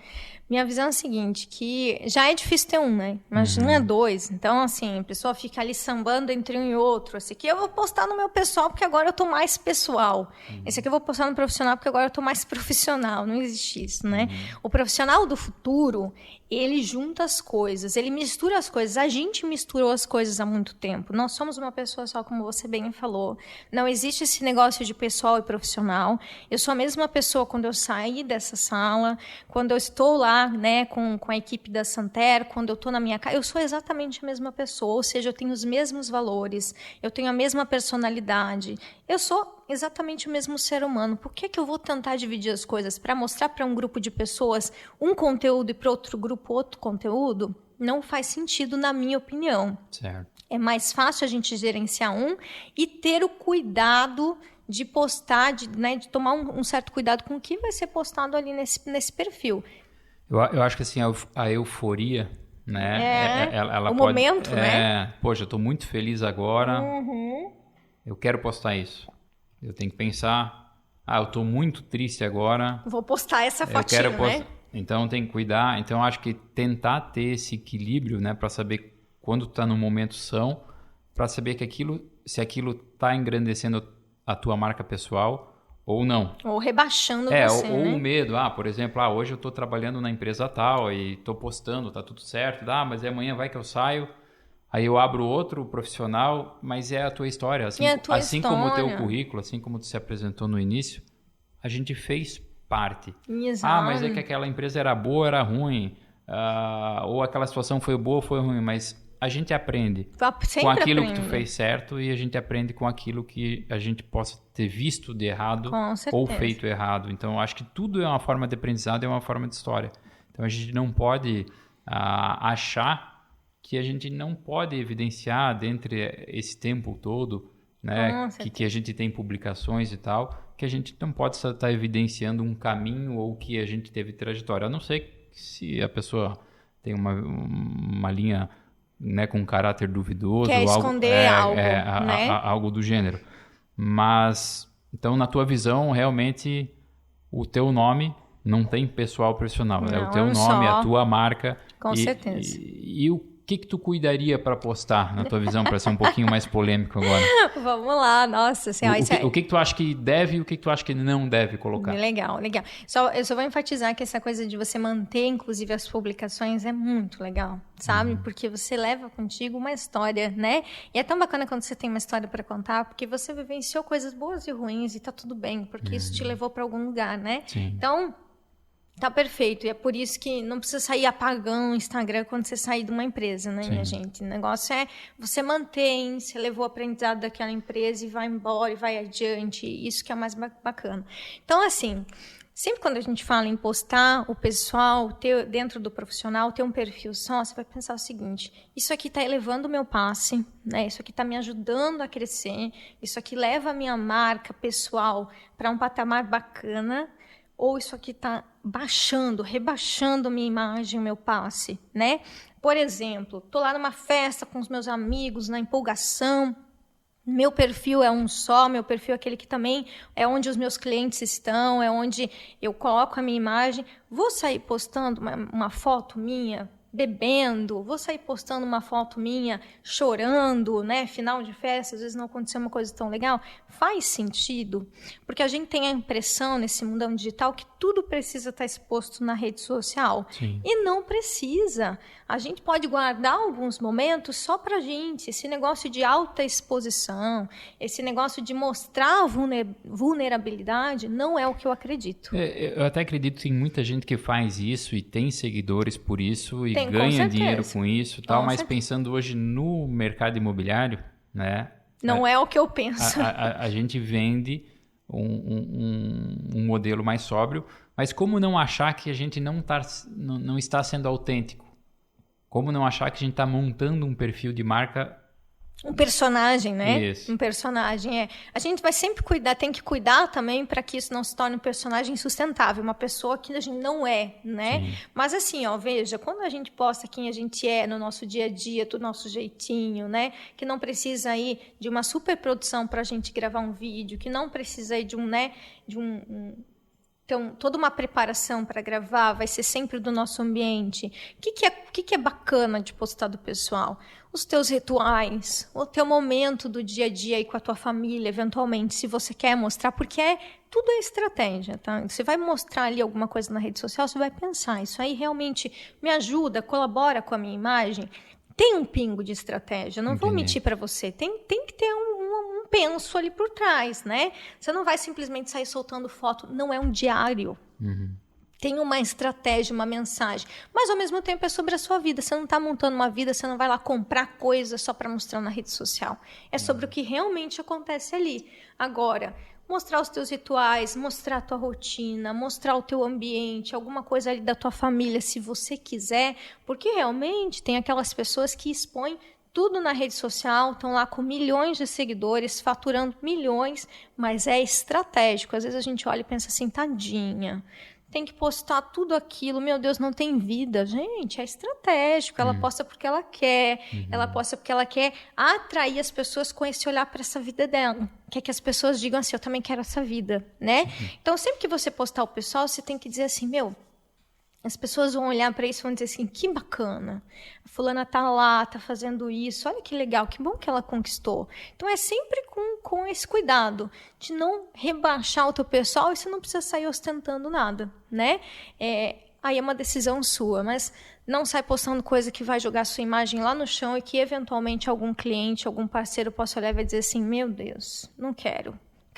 minha visão é a seguinte, que já é difícil ter um, né? Imagina 2. Então, assim, a pessoa fica ali sambando entre um e outro. Esse aqui eu vou postar no meu pessoal porque agora eu tô mais pessoal. Esse aqui eu vou postar no profissional porque agora eu tô mais profissional. Não existe isso, né? O profissional do futuro, ele junta as coisas, ele mistura as coisas. A gente misturou as coisas há muito tempo. Nós somos uma pessoa só, como você bem falou. Não existe esse negócio de pessoal e profissional. Eu sou a mesma pessoa quando eu saí dessa sala, quando eu estou lá, né, com a equipe da Santer, quando eu estou na minha casa, eu sou exatamente a mesma pessoa, ou seja, eu tenho os mesmos valores, eu tenho a mesma personalidade, eu sou exatamente o mesmo ser humano. Por que eu vou tentar dividir as coisas? Para mostrar para um grupo de pessoas um conteúdo e para outro grupo outro conteúdo? Não faz sentido, na minha opinião.
Certo.
É mais fácil a gente gerenciar e ter o cuidado de postar, de tomar um certo cuidado com o que vai ser postado ali nesse perfil.
Eu acho que assim, a euforia, né? Ela
o
pode,
momento, né?
Poxa, eu estou muito feliz agora, eu quero postar isso. Eu tenho que pensar, eu estou muito triste agora.
Vou postar essa fotinho, né?
Então tem que cuidar. Então acho que tentar ter esse equilíbrio, né, para saber quando está no momento são, para saber que se aquilo está engrandecendo a tua marca pessoal ou não.
Ou rebaixando você,
ou
né?
o medo. Por exemplo, hoje eu estou trabalhando na empresa tal e estou postando, tá tudo certo. Mas amanhã vai que eu saio. Aí eu abro outro profissional, mas é a tua história. Assim como o teu currículo, assim como tu se apresentou no início, a gente fez parte.
Exato.
Mas é que aquela empresa era boa, era ruim. Ou aquela situação foi boa, foi ruim. Mas a gente aprende com aquilo que tu fez certo e a gente aprende com aquilo que a gente possa ter visto de errado ou feito errado. Então, eu acho que tudo é uma forma de aprendizado, é uma forma de história. Então, a gente não pode achar que a gente não pode evidenciar dentre esse tempo todo, né, que a gente tem publicações e tal, que a gente não pode estar evidenciando um caminho ou que a gente teve trajetória. A não ser se a pessoa tem uma linha, né, com um caráter duvidoso.
Quer esconder algo, né?
Algo do gênero. Mas, então, na tua visão, realmente, o teu nome não tem pessoal profissional. É o teu nome, a tua marca.
Com certeza.
E o que tu cuidaria para postar, na tua visão, para ser um pouquinho mais polêmico agora?
Vamos lá, nossa senhora.
O que tu acha que deve e o que tu acha que não deve colocar?
Legal. Eu só vou enfatizar que essa coisa de você manter, inclusive, as publicações é muito legal, sabe? Porque você leva contigo uma história, né? E é tão bacana quando você tem uma história para contar, porque você vivenciou coisas boas e ruins e tá tudo bem, porque isso te levou para algum lugar, né?
Sim.
Então, tá perfeito. E é por isso que não precisa sair apagando o Instagram quando você sair de uma empresa, né, minha gente? O negócio é você mantém, você levou o aprendizado daquela empresa e vai embora e vai adiante. Isso que é mais bacana. Então, assim, sempre quando a gente fala em postar o pessoal, dentro do profissional, ter um perfil só, você vai pensar o seguinte: isso aqui está elevando o meu passe, né? Isso aqui está me ajudando a crescer, isso aqui leva a minha marca pessoal para um patamar bacana, ou isso aqui está rebaixando minha imagem, meu passe, né? Por exemplo, estou lá numa festa com os meus amigos, na empolgação, meu perfil é um só, meu perfil é aquele que também é onde os meus clientes estão, é onde eu coloco a minha imagem. Vou sair postando uma foto minha bebendo, vou sair postando uma foto minha chorando, né? Final de festa, às vezes não aconteceu uma coisa tão legal. Faz sentido, porque a gente tem a impressão nesse mundão digital que tudo precisa estar exposto na rede social.
Sim.
E não precisa. A gente pode guardar alguns momentos só pra gente. Esse negócio de alta exposição, esse negócio de mostrar vulnerabilidade, não é o que eu acredito.
Eu até acredito que tem muita gente que faz isso e tem seguidores por isso e ganha dinheiro com isso, tal, mas pensando hoje no mercado imobiliário, né?
Não é o que eu penso.
A gente vende um modelo mais sóbrio, mas como não achar que a gente não está sendo autêntico? Como não achar que a gente está montando um perfil de marca?
Um personagem, né?
Isso.
Um personagem, A gente vai sempre tem que cuidar também para que isso não se torne um personagem sustentável, uma pessoa que a gente não é, né?
Sim.
Mas assim, veja, quando a gente posta quem a gente é no nosso dia a dia, do nosso jeitinho, né? Que não precisa aí de uma superprodução para a gente gravar um vídeo, que não precisa aí então, toda uma preparação para gravar vai ser sempre do nosso ambiente. O que é bacana de postar do pessoal? Os teus rituais, o teu momento do dia a dia aí com a tua família, eventualmente, se você quer mostrar, porque tudo é estratégia, tá? Você vai mostrar ali alguma coisa na rede social, você vai pensar, isso aí realmente me ajuda, colabora com a minha imagem? Tem um pingo de estratégia, não vou mentir para você. Tem que ter um penso ali por trás, né? Você não vai simplesmente sair soltando foto, não é um diário.
Uhum.
Tem uma estratégia, uma mensagem. Mas, ao mesmo tempo, é sobre a sua vida. Você não está montando uma vida, você não vai lá comprar coisa só para mostrar na rede social. É sobre o que realmente acontece ali. Agora, mostrar os teus rituais, mostrar a tua rotina, mostrar o teu ambiente, alguma coisa ali da tua família, se você quiser. Porque, realmente, tem aquelas pessoas que expõem tudo na rede social, estão lá com milhões de seguidores, faturando milhões, mas é estratégico. Às vezes a gente olha e pensa assim, tadinha, tem que postar tudo aquilo, meu Deus, não tem vida. Gente, é estratégico, ela posta porque ela quer, ela posta porque ela quer atrair as pessoas com esse olhar para essa vida dela. Quer que as pessoas digam assim, eu também quero essa vida, né? Então, sempre que você postar o pessoal, você tem que dizer assim, meu, as pessoas vão olhar para isso e vão dizer assim, que bacana, a fulana tá lá, tá fazendo isso, olha que legal, que bom que ela conquistou. Então, é sempre com esse cuidado de não rebaixar o teu pessoal e você não precisa sair ostentando nada, né? Aí é uma decisão sua, mas não sai postando coisa que vai jogar sua imagem lá no chão e que, eventualmente, algum cliente, algum parceiro possa olhar e vai dizer assim, meu Deus, não quero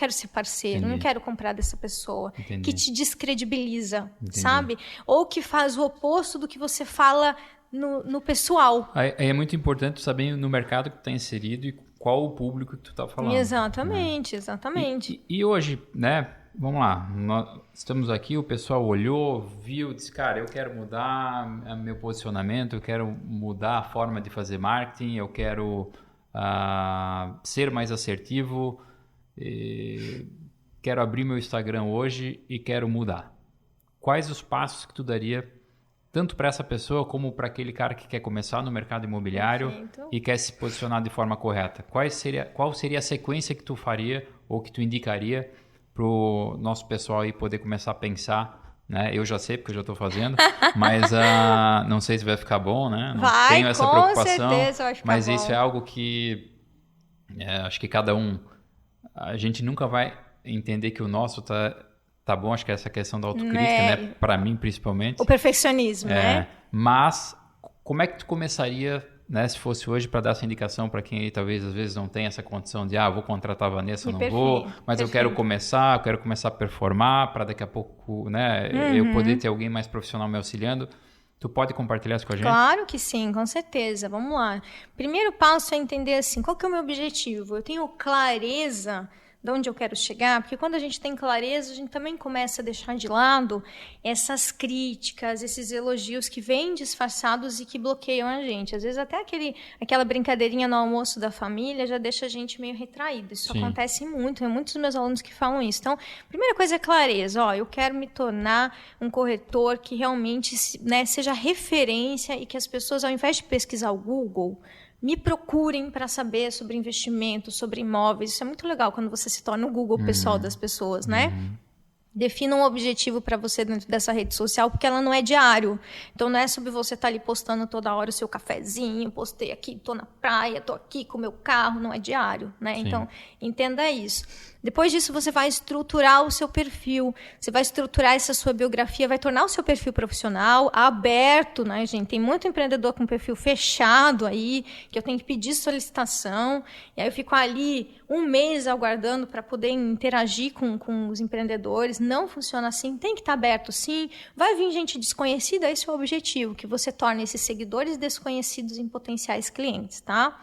ser parceiro, não quero comprar dessa pessoa, que te descredibiliza, sabe? Ou que faz o oposto do que você fala no pessoal.
Aí é muito importante saber no mercado que tu está inserido e qual o público que tu está falando.
Exatamente, né? Exatamente.
E hoje, né, vamos lá, nós estamos aqui, o pessoal olhou, viu, disse, cara, eu quero mudar meu posicionamento, eu quero mudar a forma de fazer marketing, eu quero ser mais assertivo, quero abrir meu Instagram hoje e quero mudar. Quais os passos que tu daria tanto para essa pessoa como para aquele cara que quer começar no mercado imobiliário e quer se posicionar de forma correta? Qual seria a sequência que tu faria ou que tu indicaria para o nosso pessoal aí poder começar a pensar, né? Eu já sei porque eu já estou fazendo, mas não sei se vai ficar bom, né? Não tenho essa preocupação,
certeza vai ficar
mas
bom.
isso é algo que acho que cada um, a gente nunca vai entender que o nosso tá bom, acho que é essa questão da autocrítica, né? Para mim, principalmente.
O perfeccionismo, né?
Mas, como é que tu começaria, né? Se fosse hoje, para dar essa indicação para quem aí, talvez, às vezes, não tem essa condição de, vou contratar a Vanessa, não vou, mas eu quero começar a performar, para daqui a pouco, né? Eu poder ter alguém mais profissional me auxiliando. Tu pode compartilhar isso com a gente?
Claro que sim, com certeza. Vamos lá. Primeiro passo é entender assim, qual que é o meu objetivo? Eu tenho clareza de onde eu quero chegar, porque quando a gente tem clareza, a gente também começa a deixar de lado essas críticas, esses elogios que vêm disfarçados e que bloqueiam a gente. Às vezes até aquela brincadeirinha no almoço da família já deixa a gente meio retraído. Isso acontece muito, tem muitos dos meus alunos que falam isso. Então, a primeira coisa é clareza. Eu quero me tornar um corretor que realmente, né, seja referência e que as pessoas, ao invés de pesquisar o Google, me procurem para saber sobre investimento, sobre imóveis. Isso é muito legal quando você se torna o Google pessoal das pessoas, né? Defina um objetivo para você dentro dessa rede social, porque ela não é diário. Então, não é sobre você estar ali postando toda hora o seu cafezinho, postei aqui, estou na praia, estou aqui com o meu carro, não é diário, né? Sim. Então, entenda isso. Depois disso, você vai estruturar o seu perfil, você vai estruturar essa sua biografia, vai tornar o seu perfil profissional aberto, né, gente? Tem muito empreendedor com perfil fechado aí, que eu tenho que pedir solicitação, e aí eu fico ali um mês aguardando para poder interagir com os empreendedores. Não funciona assim, tem que estar aberto sim. Vai vir gente desconhecida, esse é o objetivo, que você torne esses seguidores desconhecidos em potenciais clientes, tá?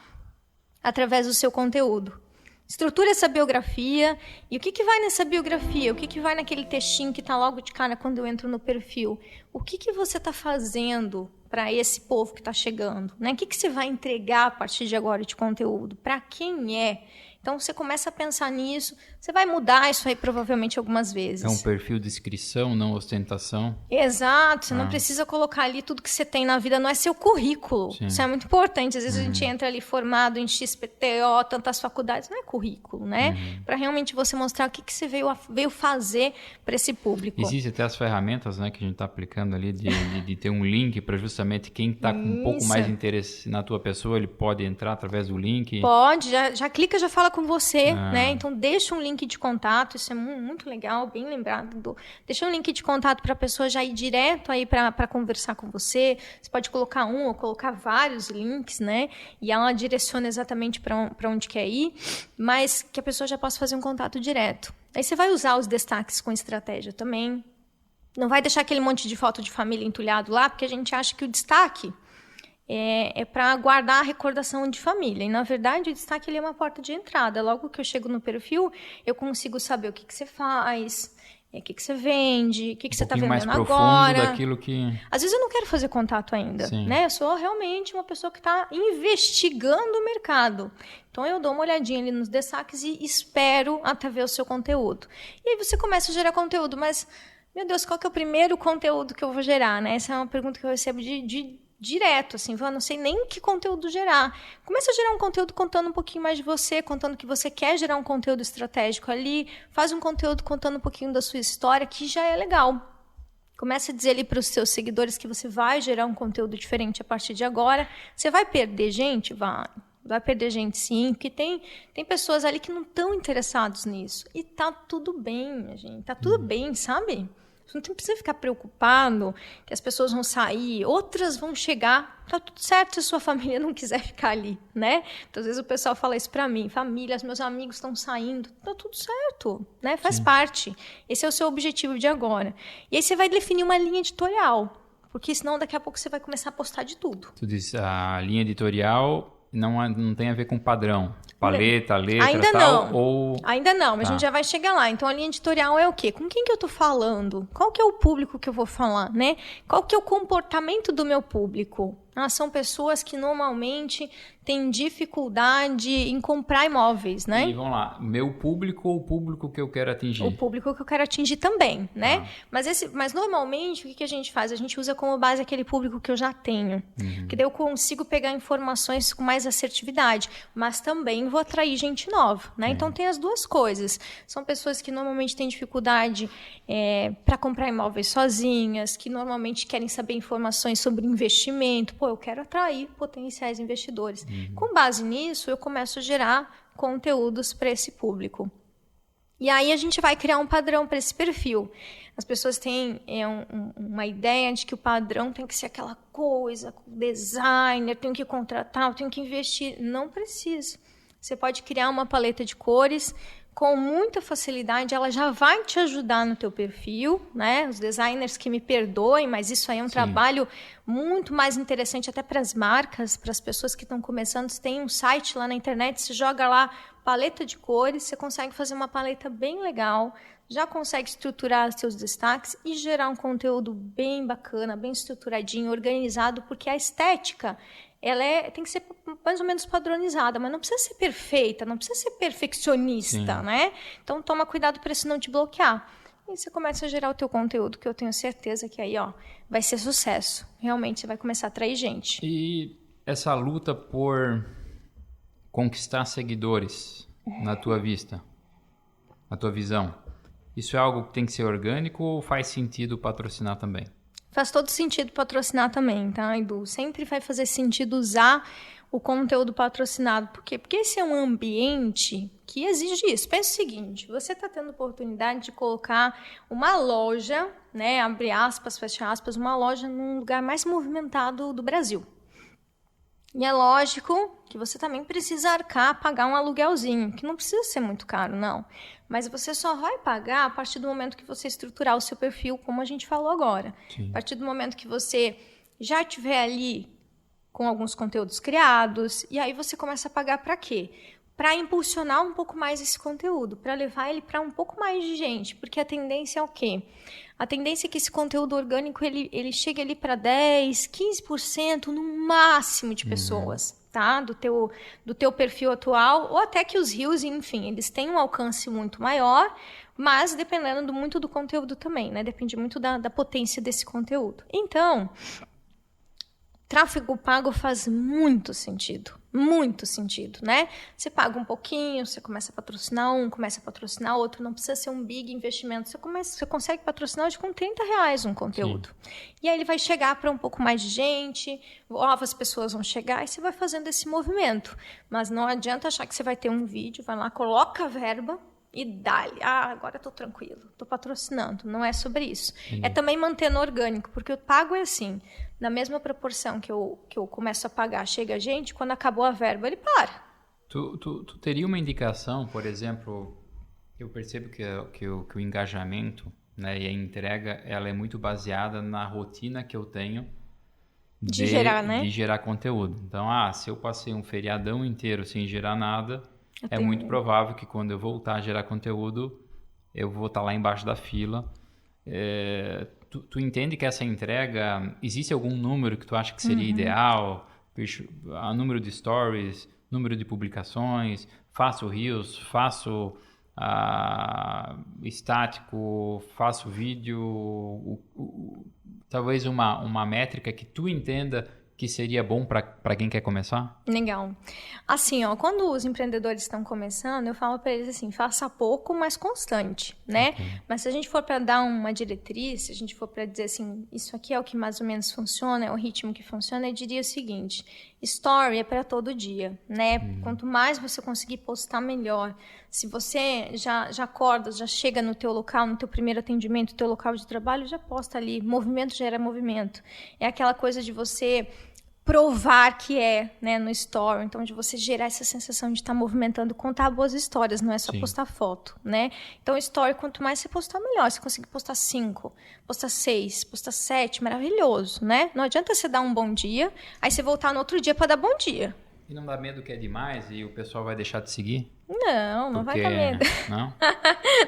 Através do seu conteúdo. Estrutura essa biografia. E o que vai nessa biografia? O que vai naquele textinho que está logo de cara quando eu entro no perfil? O que você está fazendo para esse povo que está chegando? Né? O que você vai entregar a partir de agora de conteúdo? Para quem é? Então, você começa a pensar nisso, você vai mudar isso aí provavelmente algumas vezes.
É um perfil de inscrição, não ostentação.
Exato, você não precisa colocar ali tudo que você tem na vida, não é seu currículo. Sim. Isso é muito importante. Às vezes a gente entra ali formado em XPTO, tantas faculdades, não é currículo, né? Para realmente você mostrar o que você veio fazer para esse público.
Existem até as ferramentas, né, que a gente está aplicando ali de ter um link para justamente quem está com um pouco mais de interesse na tua pessoa, ele pode entrar através do link.
Pode, já clica, já fala com você, né? Então deixa um link de contato, isso é muito legal, bem lembrado. Deixa um link de contato para a pessoa já ir direto aí para conversar com você. Você pode colocar um ou colocar vários links, né? E ela direciona exatamente para onde quer ir, mas que a pessoa já possa fazer um contato direto. Aí você vai usar os destaques com estratégia também. Não vai deixar aquele monte de foto de família entulhado lá, porque a gente acha que o destaque é para guardar a recordação de família. E, na verdade, o destaque ele é uma porta de entrada. Logo que eu chego no perfil, eu consigo saber o que você faz, o que você vende, o que você está vendendo
mais
agora.
Daquilo que...
Às vezes eu não quero fazer contato ainda, né? Eu sou realmente uma pessoa que está investigando o mercado. Então, eu dou uma olhadinha ali nos destaques e espero até ver o seu conteúdo. E aí você começa a gerar conteúdo, mas... meu Deus, qual que é o primeiro conteúdo que eu vou gerar, né? Essa é uma pergunta que eu recebo direto, assim, eu não sei nem que conteúdo gerar. Começa a gerar um conteúdo contando um pouquinho mais de você, contando que você quer gerar um conteúdo estratégico ali, faz um conteúdo contando um pouquinho da sua história, que já é legal. Começa a dizer ali para os seus seguidores que você vai gerar um conteúdo diferente a partir de agora. Você vai perder gente? Vai perder gente, sim, porque tem pessoas ali que não estão interessados nisso. E tá tudo bem, minha gente. Tá tudo bem, sabe? Você não precisa ficar preocupado que as pessoas vão sair, outras vão chegar. Tá tudo certo se a sua família não quiser ficar ali, né? Então, às vezes o pessoal fala isso pra mim. Família, meus amigos estão saindo. Tá tudo certo, né? Faz parte. Esse é o seu objetivo de agora. E aí você vai definir uma linha editorial. Porque senão daqui a pouco você vai começar a postar de tudo.
Tu diz, a linha editorial não tem a ver com padrão. Paleta, letra,
ainda
tal,
não.
ou...
Ainda não, mas a gente já vai chegar lá. Então, a linha editorial é o quê? Com quem que eu tô falando? Qual que é o público que eu vou falar, né? Qual que é o comportamento do meu público? São pessoas que normalmente têm dificuldade em comprar imóveis, né?
E vamos lá, meu público ou o público que eu quero atingir?
O público que eu quero atingir também, né? Mas normalmente, o que a gente faz? A gente usa como base aquele público que eu já tenho. Que daí eu consigo pegar informações com mais assertividade. Mas também vou atrair gente nova, né? Então, tem as duas coisas. São pessoas que normalmente têm dificuldade para comprar imóveis sozinhas, que normalmente querem saber informações sobre investimento. Pô, eu quero atrair potenciais investidores. Com base nisso, eu começo a gerar conteúdos para esse público. E aí a gente vai criar um padrão para esse perfil. As pessoas têm uma ideia de que o padrão tem que ser aquela coisa, designer, tenho que contratar, tenho que investir. Não precisa. Você pode criar uma paleta de cores com muita facilidade, ela já vai te ajudar no teu perfil, né? Os designers que me perdoem, mas isso aí é um trabalho muito mais interessante até para as marcas, para as pessoas que estão começando. Você tem um site lá na internet, você joga lá paleta de cores, você consegue fazer uma paleta bem legal, já consegue estruturar seus destaques e gerar um conteúdo bem bacana, bem estruturadinho, organizado, porque a estética tem que ser mais ou menos padronizada, mas não precisa ser perfeita, não precisa ser perfeccionista, né? Então, toma cuidado para isso não te bloquear. E você começa a gerar o teu conteúdo, que eu tenho certeza que aí, vai ser sucesso. Realmente, você vai começar a atrair gente.
E essa luta por conquistar seguidores na tua vista, na tua visão, isso é algo que tem que ser orgânico ou faz sentido patrocinar também?
Faz todo sentido patrocinar também, tá, Edu? Sempre vai fazer sentido usar o conteúdo patrocinado. Por quê? Porque esse é um ambiente que exige isso. Pensa o seguinte, você está tendo oportunidade de colocar uma loja, né, abre aspas, fecha aspas, uma loja num lugar mais movimentado do Brasil. E é lógico que você também precisa arcar, pagar um aluguelzinho, que não precisa ser muito caro, não. Mas você só vai pagar a partir do momento que você estruturar o seu perfil, como a gente falou agora.
Sim.
A partir do momento que você já estiver ali com alguns conteúdos criados, e aí você começa a pagar para quê? Para impulsionar um pouco mais esse conteúdo, para levar ele para um pouco mais de gente, porque a tendência é o quê? A tendência é que esse conteúdo orgânico ele chegue ali para 10%, 15% no máximo de pessoas, tá? Do teu perfil atual, ou até que os reels, enfim, eles têm um alcance muito maior, mas dependendo muito do conteúdo também, né? Depende muito da potência desse conteúdo. Então, tráfego pago faz muito sentido, né? Você paga um pouquinho, você começa a patrocinar um, começa a patrocinar outro, não precisa ser um big investimento, você consegue patrocinar hoje com R$30 um conteúdo. E aí ele vai chegar para um pouco mais de gente, novas pessoas vão chegar e você vai fazendo esse movimento. Mas não adianta achar que você vai ter um vídeo, vai lá, coloca a verba e dá-lhe. Agora estou tranquilo, estou patrocinando. Não é sobre isso. É também mantendo orgânico, porque o pago é assim, na mesma proporção que eu começo a pagar, chega a gente, quando acabou a verba, ele para.
Tu teria uma indicação, por exemplo, eu percebo que o engajamento, né, e a entrega, ela é muito baseada na rotina que eu tenho
de gerar, né?
De gerar conteúdo. Então, se eu passei um feriadão inteiro sem gerar nada, muito provável que quando eu voltar a gerar conteúdo, eu vou estar lá embaixo da fila. Tu entende que essa entrega, existe algum número que tu acha que seria ideal? Número de stories, número de publicações, faço reels, faço estático, faço vídeo, talvez uma métrica que tu entenda que seria bom para quem quer começar?
Legal. Assim, quando os empreendedores estão começando, eu falo para eles assim, faça pouco, mas constante, né? Okay. Mas se a gente for para dar uma diretriz, se a gente for para dizer assim, isso aqui é o que mais ou menos funciona, é o ritmo que funciona, eu diria o seguinte, story é para todo dia, né? Quanto mais você conseguir postar, melhor. Se você já acorda, já chega no teu local, no teu primeiro atendimento, no teu local de trabalho, já posta ali, movimento gera movimento. É aquela coisa de você provar que né, no story, então de você gerar essa sensação de estar movimentando, contar boas histórias, não é só postar foto, né? Então story, quanto mais você postar, melhor. Se conseguir postar 5, postar 6, postar 7, maravilhoso, né? Não adianta você dar um bom dia, aí você voltar no outro dia para dar bom dia.
E não dá medo que é demais e o pessoal vai deixar de seguir?
Não vai dar medo.
Não?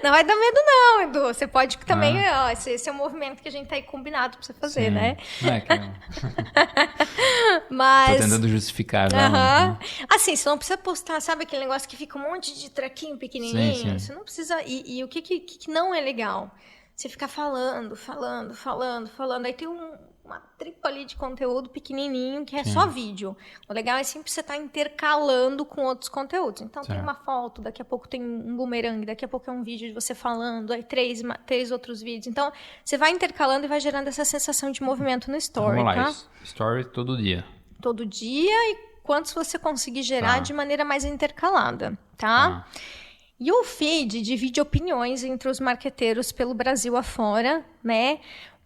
Não vai dar medo não, Edu. Você pode também, esse é um movimento que a gente tá aí combinado pra você fazer, né?
Não é que
Mas...
Tô tentando justificar.
Assim, você não precisa postar, sabe aquele negócio que fica um monte de traquinho pequenininho? Sim. Você não precisa... E o que não é legal? Você ficar falando. Aí tem uma tripa ali de conteúdo pequenininho que é só vídeo. O legal é sempre você estar intercalando com outros conteúdos. Então, tem uma foto, daqui a pouco tem um boomerang, daqui a pouco é um vídeo de você falando, aí três outros vídeos. Então, você vai intercalando e vai gerando essa sensação de movimento no story,
vamos lá, story todo dia.
Todo dia e quantos você conseguir gerar de maneira mais intercalada, tá? E o feed divide opiniões entre os marqueteiros pelo Brasil afora, né?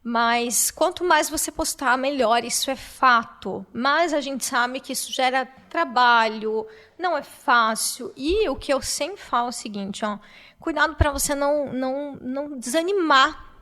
Mas quanto mais você postar, melhor, isso é fato. Mas a gente sabe que isso gera trabalho, não é fácil. E o que eu sempre falo é o seguinte, cuidado para você não desanimar.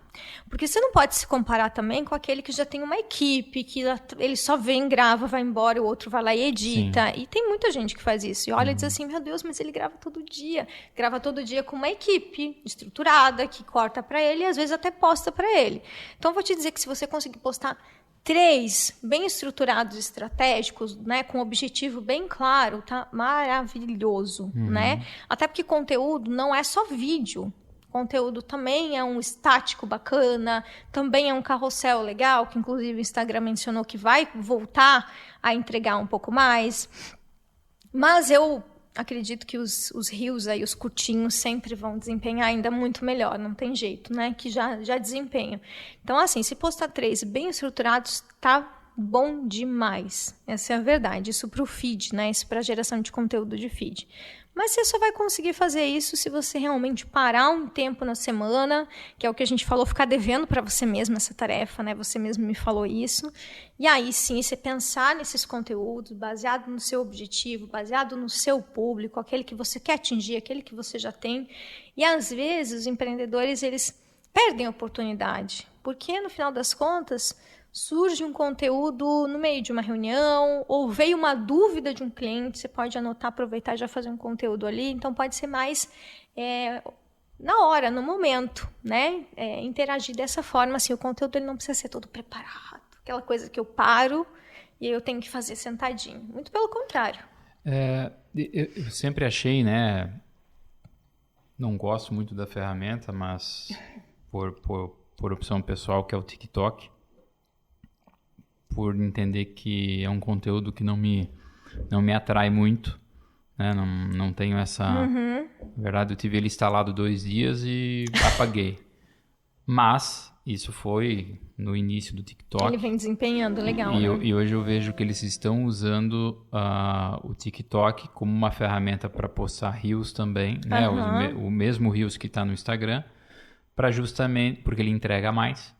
Porque você não pode se comparar também com aquele que já tem uma equipe, que ele só vem, grava, vai embora, e o outro vai lá e edita. Sim. E tem muita gente que faz isso. E olha e diz assim, meu Deus, mas ele grava todo dia. Grava todo dia com uma equipe estruturada, que corta para ele e às vezes até posta para ele. Então, eu vou te dizer que se você conseguir postar 3 bem estruturados, estratégicos, né, com um objetivo bem claro, tá maravilhoso, né? Até porque conteúdo não é só vídeo. Conteúdo também é um estático bacana, também é um carrossel legal, que inclusive o Instagram mencionou que vai voltar a entregar um pouco mais. Mas eu acredito que os reels aí, os curtinhos, sempre vão desempenhar ainda muito melhor, não tem jeito, né? Que já desempenham. Então, assim, se postar 3 bem estruturados, tá bom demais. Essa é a verdade. Isso para o feed, né? Isso para a geração de conteúdo de feed. Mas você só vai conseguir fazer isso se você realmente parar um tempo na semana, que é o que a gente falou, ficar devendo para você mesmo essa tarefa, né? Você mesmo me falou isso. E aí sim, você pensar nesses conteúdos baseado no seu objetivo, baseado no seu público, aquele que você quer atingir, aquele que você já tem. E às vezes os empreendedores, eles perdem a oportunidade, porque no final das contas surge um conteúdo no meio de uma reunião, ou veio uma dúvida de um cliente, você pode anotar, aproveitar e já fazer um conteúdo ali. Então, pode ser mais na hora, no momento, né? Interagir dessa forma, assim, o conteúdo ele não precisa ser todo preparado, aquela coisa que eu paro e eu tenho que fazer sentadinho. Muito pelo contrário.
Eu sempre achei, né? Não gosto muito da ferramenta, mas por opção pessoal, que é o TikTok, por entender que é um conteúdo que não me atrai muito, né? Não tenho essa... Na verdade, eu tive ele instalado 2 dias e apaguei. Mas isso foi no início do TikTok.
Ele vem desempenhando legal, né?
E hoje eu vejo que eles estão usando o TikTok como uma ferramenta para postar Reels também, né? O mesmo Reels que está no Instagram, para justamente... porque ele entrega mais.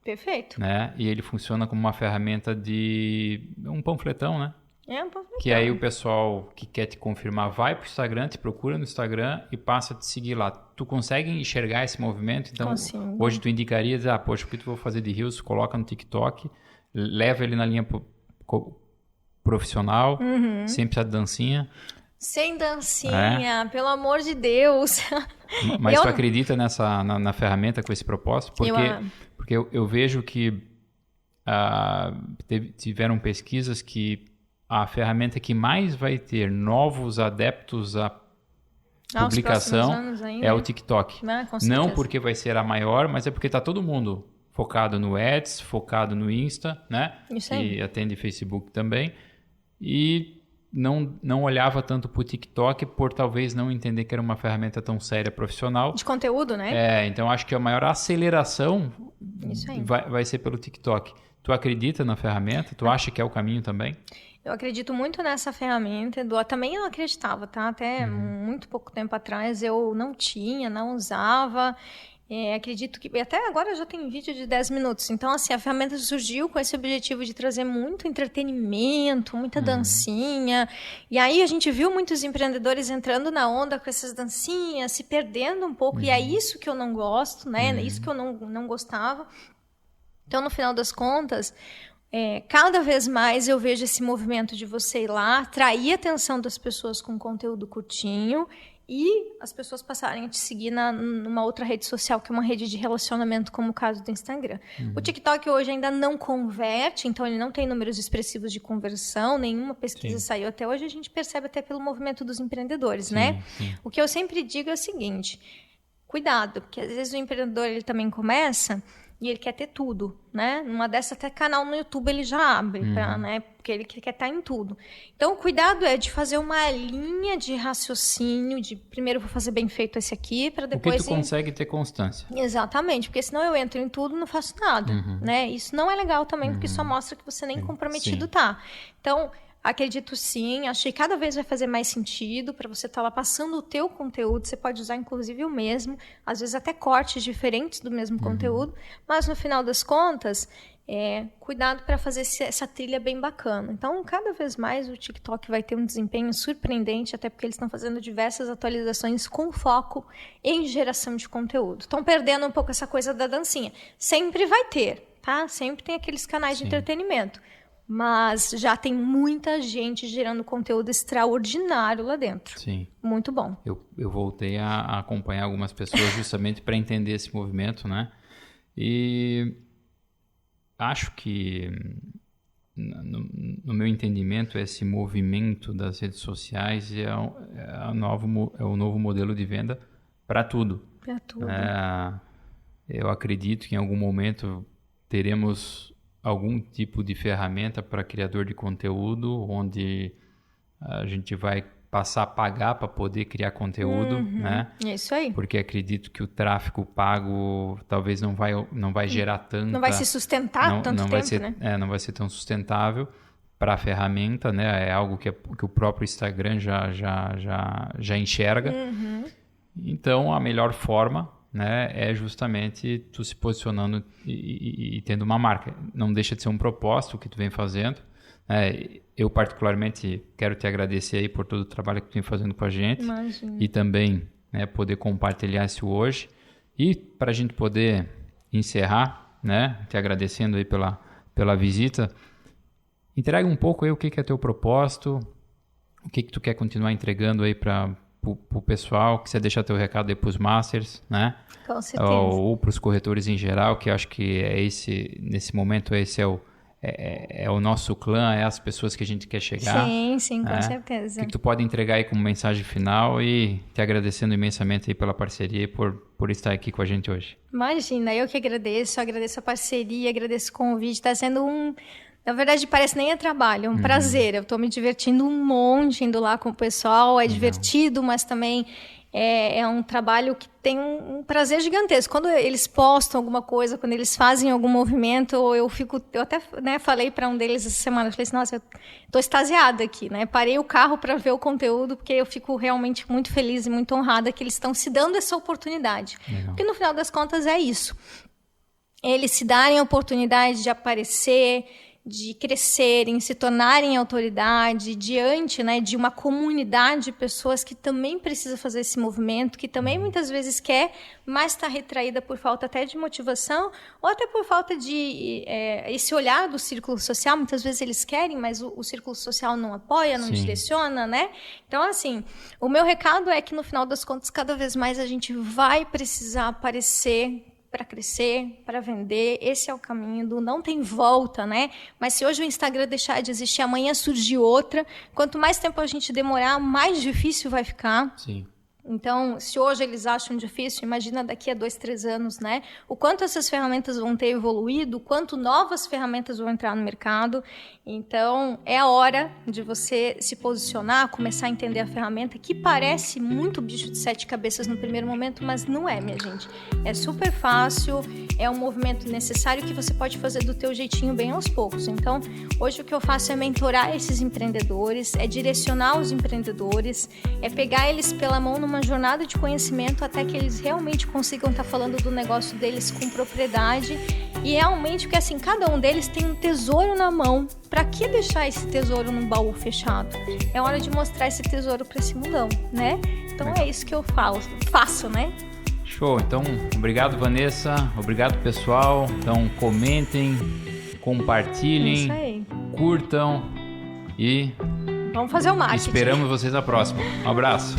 Perfeito.
Né? E ele funciona como uma ferramenta de um panfletão, né?
É um panfletão.
Que aí o pessoal que quer te confirmar vai pro Instagram, te procura no Instagram e passa a te seguir lá. Tu consegue enxergar esse movimento? Então, hoje tu indicaria, dizer, poxa, o que tu vou fazer de Reels? Coloca no TikTok, leva ele na linha profissional, sem precisar de dancinha.
Sem dancinha, pelo amor de Deus.
Mas tu acredita na ferramenta com esse propósito? Porque eu vejo que tiveram pesquisas que a ferramenta que mais vai ter novos adeptos a publicação é o TikTok. Não porque vai ser a maior, mas é porque está todo mundo focado no Ads, focado no Insta, né?
Isso aí.
E atende Facebook também. E não olhava tanto para o TikTok por talvez não entender que era uma ferramenta tão séria profissional.
De conteúdo, né?
Então acho que a maior aceleração
Isso aí.
vai ser pelo TikTok. Tu acredita na ferramenta? Tu acha que é o caminho também?
Eu acredito muito nessa ferramenta, Edu. Também eu não acreditava, tá? Até muito pouco tempo atrás eu não usava. Acredito que até agora já tem vídeo de 10 minutos. Então, assim, a ferramenta surgiu com esse objetivo de trazer muito entretenimento, muita dancinha. E aí a gente viu muitos empreendedores entrando na onda com essas dancinhas, se perdendo um pouco. E é isso que eu não gosto, né? É isso que eu não gostava. Então, no final das contas, cada vez mais eu vejo esse movimento de você ir lá, atrair a atenção das pessoas com conteúdo curtinho e as pessoas passarem a te seguir numa outra rede social, que é uma rede de relacionamento, como o caso do Instagram. O TikTok hoje ainda não converte, então ele não tem números expressivos de conversão, nenhuma pesquisa saiu até hoje, a gente percebe até pelo movimento dos empreendedores, né? Sim. O que eu sempre digo é o seguinte, cuidado, porque às vezes o empreendedor ele também começa e ele quer ter tudo, né? Numa dessas até canal no YouTube ele já abre, né? Porque ele quer estar em tudo. Então, o cuidado é de fazer uma linha de raciocínio, de primeiro vou fazer bem feito esse aqui, para depois...
Porque tu consegue ter constância.
Exatamente, porque senão eu entro em tudo e não faço nada, né? Isso não é legal também, porque só mostra que você nem comprometido tá. Então... acredito sim, acho que cada vez vai fazer mais sentido para você estar lá passando o teu conteúdo, você pode usar inclusive o mesmo, às vezes até cortes diferentes do mesmo conteúdo, mas no final das contas, cuidado para fazer essa trilha bem bacana. Então, cada vez mais o TikTok vai ter um desempenho surpreendente, até porque eles estão fazendo diversas atualizações com foco em geração de conteúdo. Estão perdendo um pouco essa coisa da dancinha. Sempre vai ter, tá? Sempre tem aqueles canais de entretenimento. Mas já tem muita gente gerando conteúdo extraordinário lá dentro.
Sim.
Muito bom.
Eu voltei a acompanhar algumas pessoas justamente para entender esse movimento, né? E acho que, no meu entendimento, esse movimento das redes sociais é o novo modelo de venda para tudo.
Para tudo.
Eu acredito que em algum momento teremos algum tipo de ferramenta para criador de conteúdo, onde a gente vai passar a pagar para poder criar conteúdo, né?
É isso aí.
Porque acredito que o tráfego pago talvez não vai gerar tanto.
Não vai se sustentar tanto tempo, né?
Não vai ser tão sustentável para a ferramenta, né? É algo que o próprio Instagram já enxerga. Então, a melhor forma, né, é justamente tu se posicionando e tendo uma marca. Não deixa de ser um propósito que tu vem fazendo. Eu particularmente quero te agradecer aí por todo o trabalho que tu vem fazendo com a gente.
Imagina.
E também, né, poder compartilhar isso hoje. E para a gente poder encerrar, né, te agradecendo aí pela visita, entrega um pouco aí o que é teu propósito, o que tu quer continuar entregando aí para o pessoal, que você deixar teu recado aí para os Masters, né?
Com certeza.
Ou para os corretores em geral, que eu acho que nesse momento esse é o nosso clã, é as pessoas que a gente quer chegar.
Sim, com certeza.
O que tu pode entregar aí como mensagem final e te agradecendo imensamente aí pela parceria e por estar aqui com a gente hoje.
Imagina, eu que agradeço a parceria, agradeço o convite, está sendo na verdade, parece nem trabalho, é um prazer. Eu estou me divertindo um monte indo lá com o pessoal. É divertido, mas também é um trabalho que tem um prazer gigantesco. Quando eles postam alguma coisa, quando eles fazem algum movimento, eu até, né, falei para um deles essa semana, eu falei assim, nossa, eu estou extasiada aqui, né? Parei o carro para ver o conteúdo, porque eu fico realmente muito feliz e muito honrada que eles estão se dando essa oportunidade. Porque no final das contas é isso. Eles se darem a oportunidade de aparecer, de crescerem, se tornarem autoridade diante, né, de uma comunidade de pessoas que também precisa fazer esse movimento, que também muitas vezes quer, mas está retraída por falta até de motivação ou até por falta de esse olhar do círculo social. Muitas vezes eles querem, mas o círculo social não apoia, não direciona, né? Então, assim, o meu recado é que no final das contas, cada vez mais a gente vai precisar aparecer para crescer, para vender. Esse é o caminho do não tem volta, né? Mas se hoje o Instagram deixar de existir, amanhã surgir outra. Quanto mais tempo a gente demorar, mais difícil vai ficar.
Sim.
Então, se hoje eles acham difícil, imagina daqui a 2, 3 anos, né? O quanto essas ferramentas vão ter evoluído, o quanto novas ferramentas vão entrar no mercado. Então, é a hora de você se posicionar, começar a entender a ferramenta, que parece muito bicho de 7 cabeças no primeiro momento, mas não é, minha gente. É super fácil, é um movimento necessário que você pode fazer do teu jeitinho bem aos poucos. Então, hoje o que eu faço é mentorar esses empreendedores, é direcionar os empreendedores, é pegar eles pela mão numa jornada de conhecimento até que eles realmente consigam estar falando do negócio deles com propriedade e realmente, porque assim, cada um deles tem um tesouro na mão. Para que deixar esse tesouro num baú fechado? É hora de mostrar esse tesouro para esse mundão, né? Então é isso que eu faço, né?
Show. Então, obrigado, Vanessa. Obrigado, pessoal. Então, comentem, compartilhem, curtam e
vamos fazer o marketing.
Esperamos vocês na próxima. Um abraço.